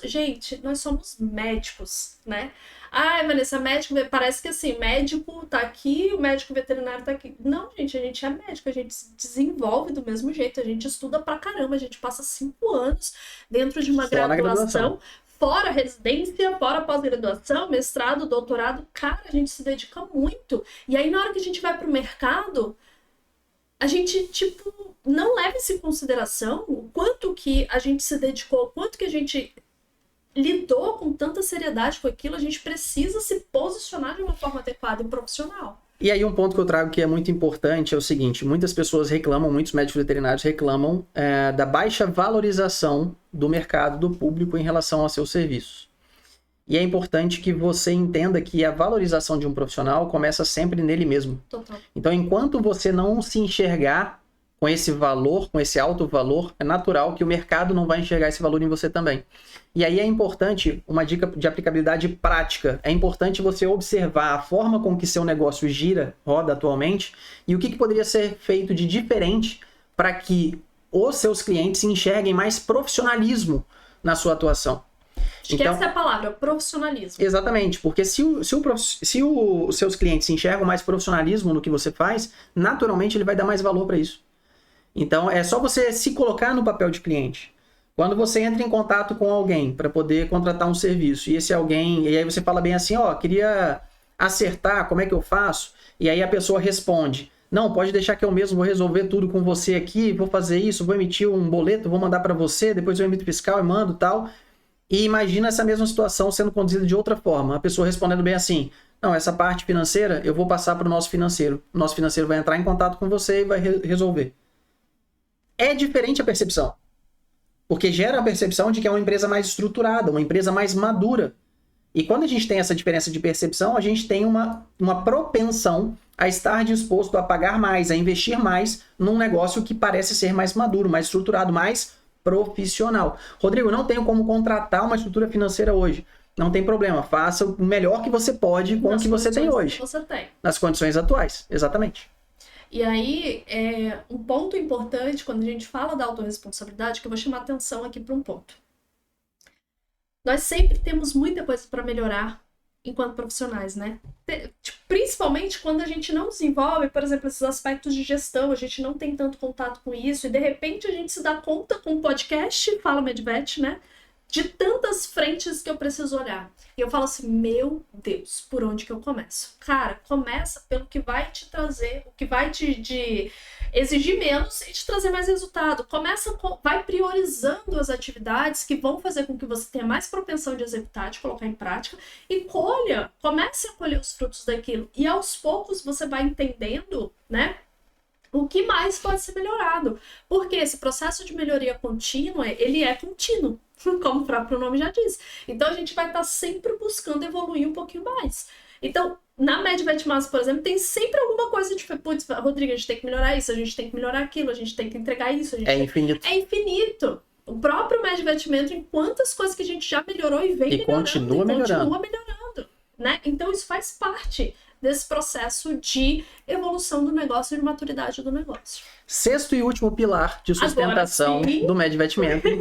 B: Gente, nós somos médicos, né? Ai, Vanessa, médico, parece que assim, médico tá aqui, o médico veterinário tá aqui. Não, gente, a gente é médico, a gente se desenvolve do mesmo jeito, a gente estuda pra caramba, a gente passa 5 anos dentro de uma graduação, fora residência, fora pós-graduação, mestrado, doutorado. Cara, a gente se dedica muito. E aí, na hora que a gente vai pro mercado, a gente, tipo, não leva isso em consideração o quanto que a gente se dedicou, o quanto que a gente lidou com tanta seriedade com aquilo. A gente precisa se posicionar de uma forma adequada e profissional.
A: E aí um ponto que eu trago que é muito importante é o seguinte: muitas pessoas reclamam, muitos médicos veterinários reclamam da baixa valorização do mercado, do público em relação aos seus serviços. E é importante que você entenda que a valorização de um profissional começa sempre nele mesmo.
B: Total.
A: Então, enquanto você não se enxergar com esse valor, com esse alto valor, é natural que o mercado não vai enxergar esse valor em você também. E aí é importante, uma dica de aplicabilidade prática, é importante você observar a forma com que seu negócio roda atualmente, e o que poderia ser feito de diferente para que os seus clientes enxerguem mais profissionalismo na sua atuação.
B: Acho que essa é a palavra, profissionalismo.
A: Exatamente, porque se os seus clientes enxergam mais profissionalismo no que você faz, naturalmente ele vai dar mais valor para isso. Então, é só você se colocar no papel de cliente. Quando você entra em contato com alguém para poder contratar um serviço, e esse alguém, e aí você fala bem assim, queria acertar, como é que eu faço? E aí a pessoa responde, não, pode deixar que eu mesmo vou resolver tudo com você aqui, vou fazer isso, vou emitir um boleto, vou mandar para você, depois eu emito fiscal e mando tal. E imagina essa mesma situação sendo conduzida de outra forma. A pessoa respondendo bem assim, não, essa parte financeira eu vou passar para o nosso financeiro. O nosso financeiro vai entrar em contato com você e vai resolver. É diferente a percepção. Porque gera a percepção de que é uma empresa mais estruturada, uma empresa mais madura. E quando a gente tem essa diferença de percepção, a gente tem uma propensão a estar disposto a pagar mais, a investir mais num negócio que parece ser mais maduro, mais estruturado, mais profissional. Rodrigo, não tenho como contratar uma estrutura financeira hoje. Não tem problema, faça o melhor que você pode com o que você tem hoje.
B: Você tem.
A: Nas condições atuais, exatamente.
B: E aí, um ponto importante quando a gente fala da autorresponsabilidade, que eu vou chamar atenção aqui para um ponto. Nós sempre temos muita coisa para melhorar enquanto profissionais, né? Principalmente quando a gente não desenvolve, por exemplo, esses aspectos de gestão, a gente não tem tanto contato com isso, e de repente a gente se dá conta com o podcast Fala MedVet, né? De tantas frentes que eu preciso olhar. E eu falo assim, meu Deus, por onde que eu começo? Cara, começa pelo que vai te trazer, o que vai te exigir menos e te trazer mais resultado. Vai priorizando as atividades que vão fazer com que você tenha mais propensão de executar, de colocar em prática, e comece a colher os frutos daquilo. E aos poucos você vai entendendo, né? O que mais pode ser melhorado. Porque esse processo de melhoria contínua, ele é contínuo, como o próprio nome já diz. Então, a gente vai estar sempre buscando evoluir um pouquinho mais. Então, na MedVet Massa, por exemplo, tem sempre alguma coisa de, putz, Rodrigo, a gente tem que melhorar isso, a gente tem que melhorar aquilo, a gente tem que entregar isso.
A: Infinito.
B: É infinito. O próprio MedVet Mentoring, quantas coisas que a gente já melhorou e vem melhorando.
A: Continua melhorando.
B: Né? Então, isso faz parte desse processo de evolução do negócio e de maturidade do negócio.
A: Sexto e último pilar de sustentação do MedVet Mentoring,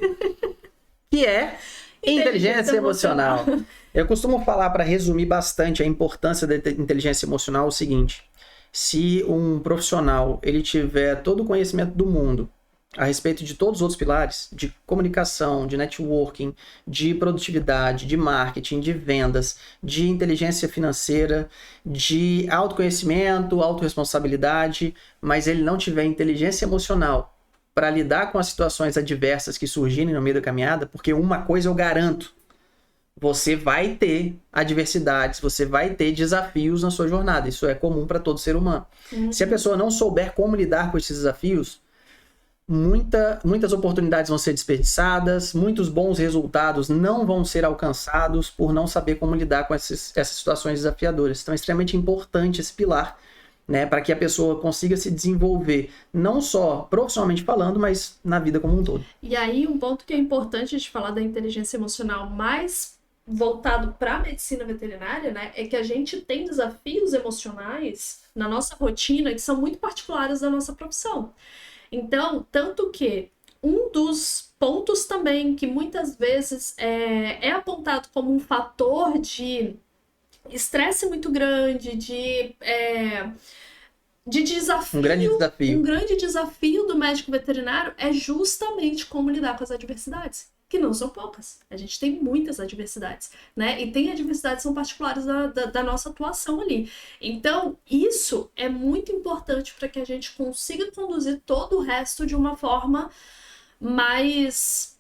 A: que é inteligência emocional. Eu costumo falar, para resumir bastante a importância da inteligência emocional, o seguinte: se um profissional ele tiver todo o conhecimento do mundo a respeito de todos os outros pilares, de comunicação, de networking, de produtividade, de marketing, de vendas, de inteligência financeira, de autoconhecimento, autorresponsabilidade, mas ele não tiver inteligência emocional para lidar com as situações adversas que surgirem no meio da caminhada, porque uma coisa eu garanto, você vai ter adversidades, você vai ter desafios na sua jornada, isso é comum para todo ser humano. Se a pessoa não souber como lidar com esses desafios, muitas oportunidades vão ser desperdiçadas, muitos bons resultados não vão ser alcançados por não saber como lidar com essas situações desafiadoras. Então é extremamente importante esse pilar, né, para que a pessoa consiga se desenvolver, não só profissionalmente falando, mas na vida como um todo.
B: E aí um ponto que é importante de falar da inteligência emocional mais voltado para a medicina veterinária, né, é que a gente tem desafios emocionais na nossa rotina que são muito particulares da nossa profissão. Então, tanto que um dos pontos também que muitas vezes é apontado como um fator de estresse muito grande, de desafio,
A: Um grande desafio
B: do médico veterinário é justamente como lidar com as adversidades, que não são poucas. A gente tem muitas adversidades, né? E tem adversidades que são particulares da nossa atuação ali. Então, isso é muito importante para que a gente consiga conduzir todo o resto de uma forma mais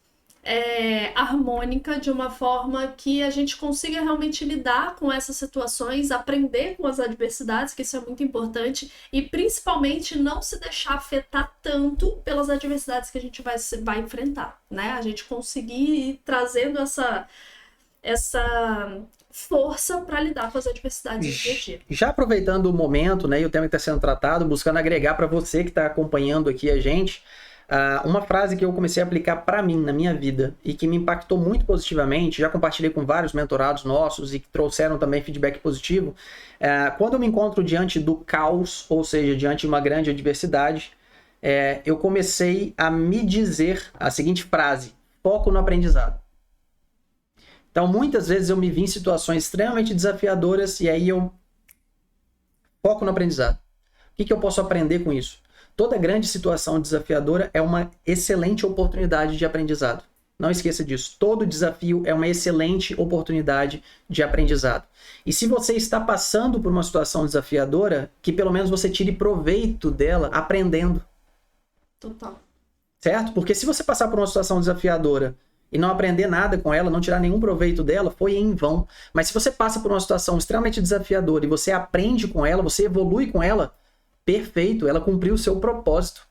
B: harmônica, de uma forma que a gente consiga realmente lidar com essas situações, aprender com as adversidades, que isso é muito importante, e principalmente não se deixar afetar tanto pelas adversidades que a gente vai enfrentar, né? A gente conseguir ir trazendo essa força para lidar com as adversidades do dia a dia.
A: Já aproveitando o momento, né, e o tema que está sendo tratado, buscando agregar para você que está acompanhando aqui a gente, uma frase que eu comecei a aplicar para mim, na minha vida, e que me impactou muito positivamente, já compartilhei com vários mentorados nossos e que trouxeram também feedback positivo. Quando eu me encontro diante do caos, ou seja, diante de uma grande adversidade, eu comecei a me dizer a seguinte frase: foco no aprendizado. Então, muitas vezes eu me vi em situações extremamente desafiadoras e aí eu foco no aprendizado. O que eu posso aprender com isso? Toda grande situação desafiadora é uma excelente oportunidade de aprendizado. Não esqueça disso. Todo desafio é uma excelente oportunidade de aprendizado. E se você está passando por uma situação desafiadora, que pelo menos você tire proveito dela aprendendo.
B: Total.
A: Certo? Porque se você passar por uma situação desafiadora e não aprender nada com ela, não tirar nenhum proveito dela, foi em vão. Mas se você passa por uma situação extremamente desafiadora e você aprende com ela, você evolui com ela, perfeito, ela cumpriu o seu propósito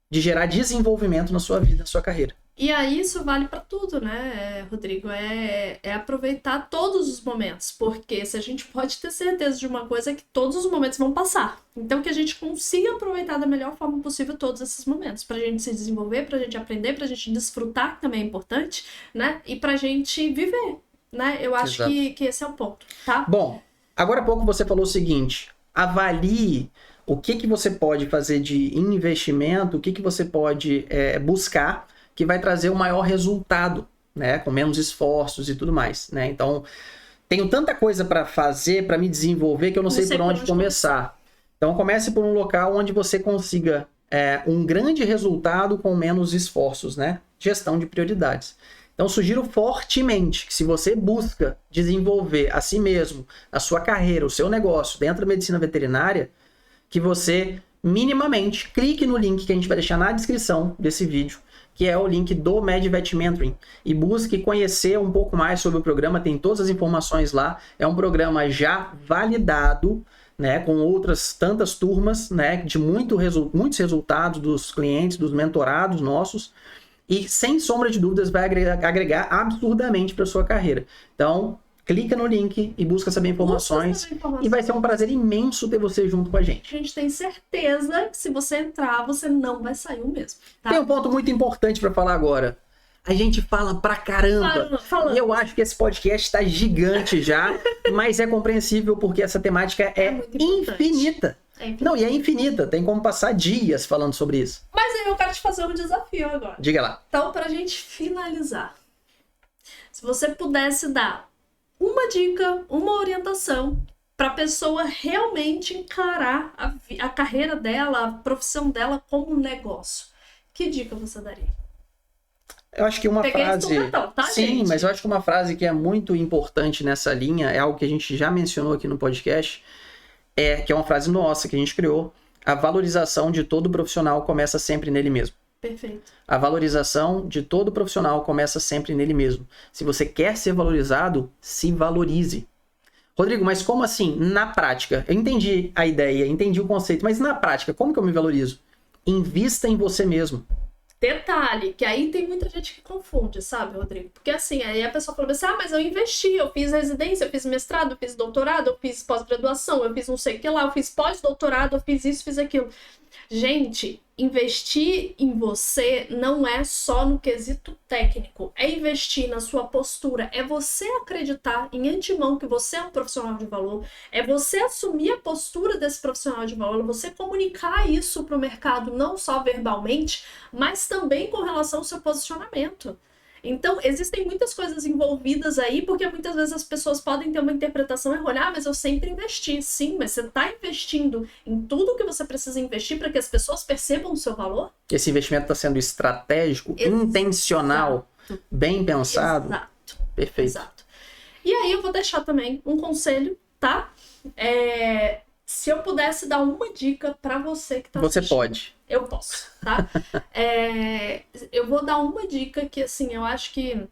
A: de gerar desenvolvimento na sua vida, na sua carreira.
B: E aí isso vale para tudo, né, Rodrigo? É aproveitar todos os momentos, porque se a gente pode ter certeza de uma coisa é que todos os momentos vão passar. Então que a gente consiga aproveitar da melhor forma possível todos esses momentos, pra gente se desenvolver, pra gente aprender, pra gente desfrutar, que também é importante, né? E pra gente viver, né? Eu acho que esse é o ponto, tá?
A: Bom, agora há pouco você falou o seguinte: avalie o que você pode fazer de investimento, o que você pode buscar que vai trazer o maior resultado, né? Com menos esforços e tudo mais, né? Então, tenho tanta coisa para fazer, para me desenvolver, que eu não sei por onde começar. Então, comece por um local onde você consiga um grande resultado com menos esforços, né? Gestão de prioridades. Então, sugiro fortemente que se você busca desenvolver a si mesmo, a sua carreira, o seu negócio dentro da medicina veterinária, que você minimamente clique no link que a gente vai deixar na descrição desse vídeo, que é o link do MedVet Mentoring, e busque conhecer um pouco mais sobre o programa, tem todas as informações lá. É um programa já validado, né, com outras tantas turmas, né, de muitos resultados dos clientes, dos mentorados nossos, e sem sombra de dúvidas vai agregar absurdamente para sua carreira. Então, clica no link e busca saber informações. E vai ser um prazer imenso ter você junto com a gente.
B: A gente tem certeza que se você entrar, você não vai sair o mesmo. Tá?
A: Tem um ponto muito importante para falar agora. A gente fala pra caramba. E eu acho que esse podcast está gigante já, mas é compreensível porque essa temática é infinita. Não, e é infinita. Tem como passar dias falando sobre isso.
B: Mas aí eu quero te fazer um desafio agora.
A: Diga lá.
B: Então, pra gente finalizar, se você pudesse dar uma dica, uma orientação para a pessoa realmente encarar a carreira dela, a profissão dela como um negócio, que dica você daria?
A: Eu acho que uma frase...
B: tá,
A: Sim,
B: gente?
A: mas eu acho que uma frase que é muito importante nessa linha, é algo que a gente já mencionou aqui no podcast, que é uma frase nossa que a gente criou: a valorização de todo profissional começa sempre nele mesmo.
B: Perfeito.
A: A valorização de todo profissional começa sempre nele mesmo. Se você quer ser valorizado, se valorize. Rodrigo, mas como assim? Na prática, eu entendi a ideia, entendi o conceito, mas na prática, como que eu me valorizo? Invista em você mesmo.
B: Detalhe, que aí tem muita gente que confunde, sabe, Rodrigo? Porque assim, aí a pessoa fala assim, mas eu investi, eu fiz residência, eu fiz mestrado, eu fiz doutorado, eu fiz pós-graduação, eu fiz não sei o que lá, eu fiz pós-doutorado, eu fiz isso, fiz aquilo. Gente, investir em você não é só no quesito técnico, é investir na sua postura, é você acreditar em antemão que você é um profissional de valor, é você assumir a postura desse profissional de valor, é você comunicar isso para o mercado não só verbalmente, mas também com relação ao seu posicionamento. Então, existem muitas coisas envolvidas aí, porque muitas vezes as pessoas podem ter uma interpretação errônea. Ah, mas eu sempre investi. Sim, mas você está investindo em tudo que você precisa investir para que as pessoas percebam o seu valor?
A: Esse investimento está sendo estratégico, intencional, bem pensado?
B: Exato.
A: Perfeito.
B: Exato. E aí eu vou deixar também um conselho, tá? Se eu pudesse dar uma dica para você que tá assistindo.
A: Você pode.
B: Eu posso, tá? Eu vou dar uma dica que, assim, eu acho que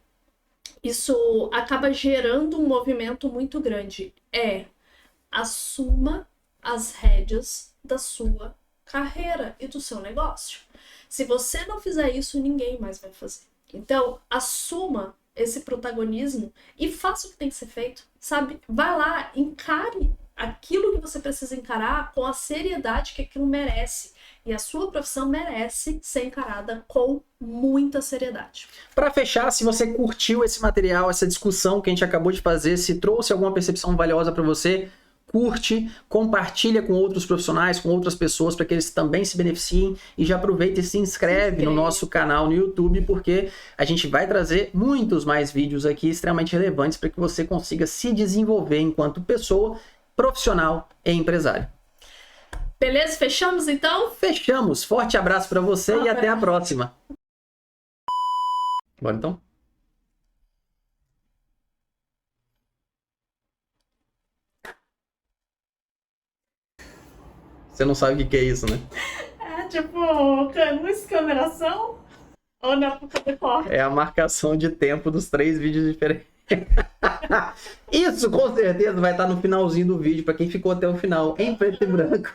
B: isso acaba gerando um movimento muito grande. Assuma as rédeas da sua carreira e do seu negócio. Se você não fizer isso, ninguém mais vai fazer. Então, assuma esse protagonismo e faça o que tem que ser feito, sabe? Vai lá, encare aquilo que você precisa encarar com a seriedade que aquilo merece. E a sua profissão merece ser encarada com muita seriedade.
A: Para fechar, se você curtiu esse material, essa discussão que a gente acabou de fazer, se trouxe alguma percepção valiosa para você, curte, compartilha com outros profissionais, com outras pessoas, para que eles também se beneficiem, e já aproveita e se inscreve no nosso canal no YouTube, porque a gente vai trazer muitos mais vídeos aqui extremamente relevantes para que você consiga se desenvolver enquanto pessoa, profissional e empresário.
B: Beleza? Fechamos então?
A: Fechamos. Forte abraço para você e até a próxima. Bora então? Você não sabe o que é isso, né?
B: Tipo, luz, câmeração? Ou na época do corte?
A: É a marcação de tempo dos 3 vídeos diferentes. Isso com certeza vai estar no finalzinho do vídeo, para quem ficou até o final, em preto e branco.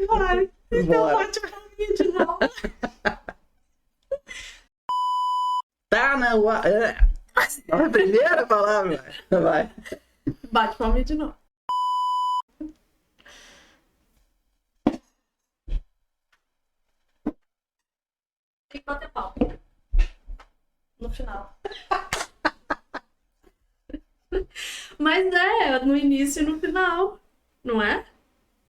B: Vai, então bate pra mim de novo.
A: Tá na a primeira palavra. Vai.
B: Bate pra mim de novo. Tem que bater pau. No final. Mas no início e no final, não é?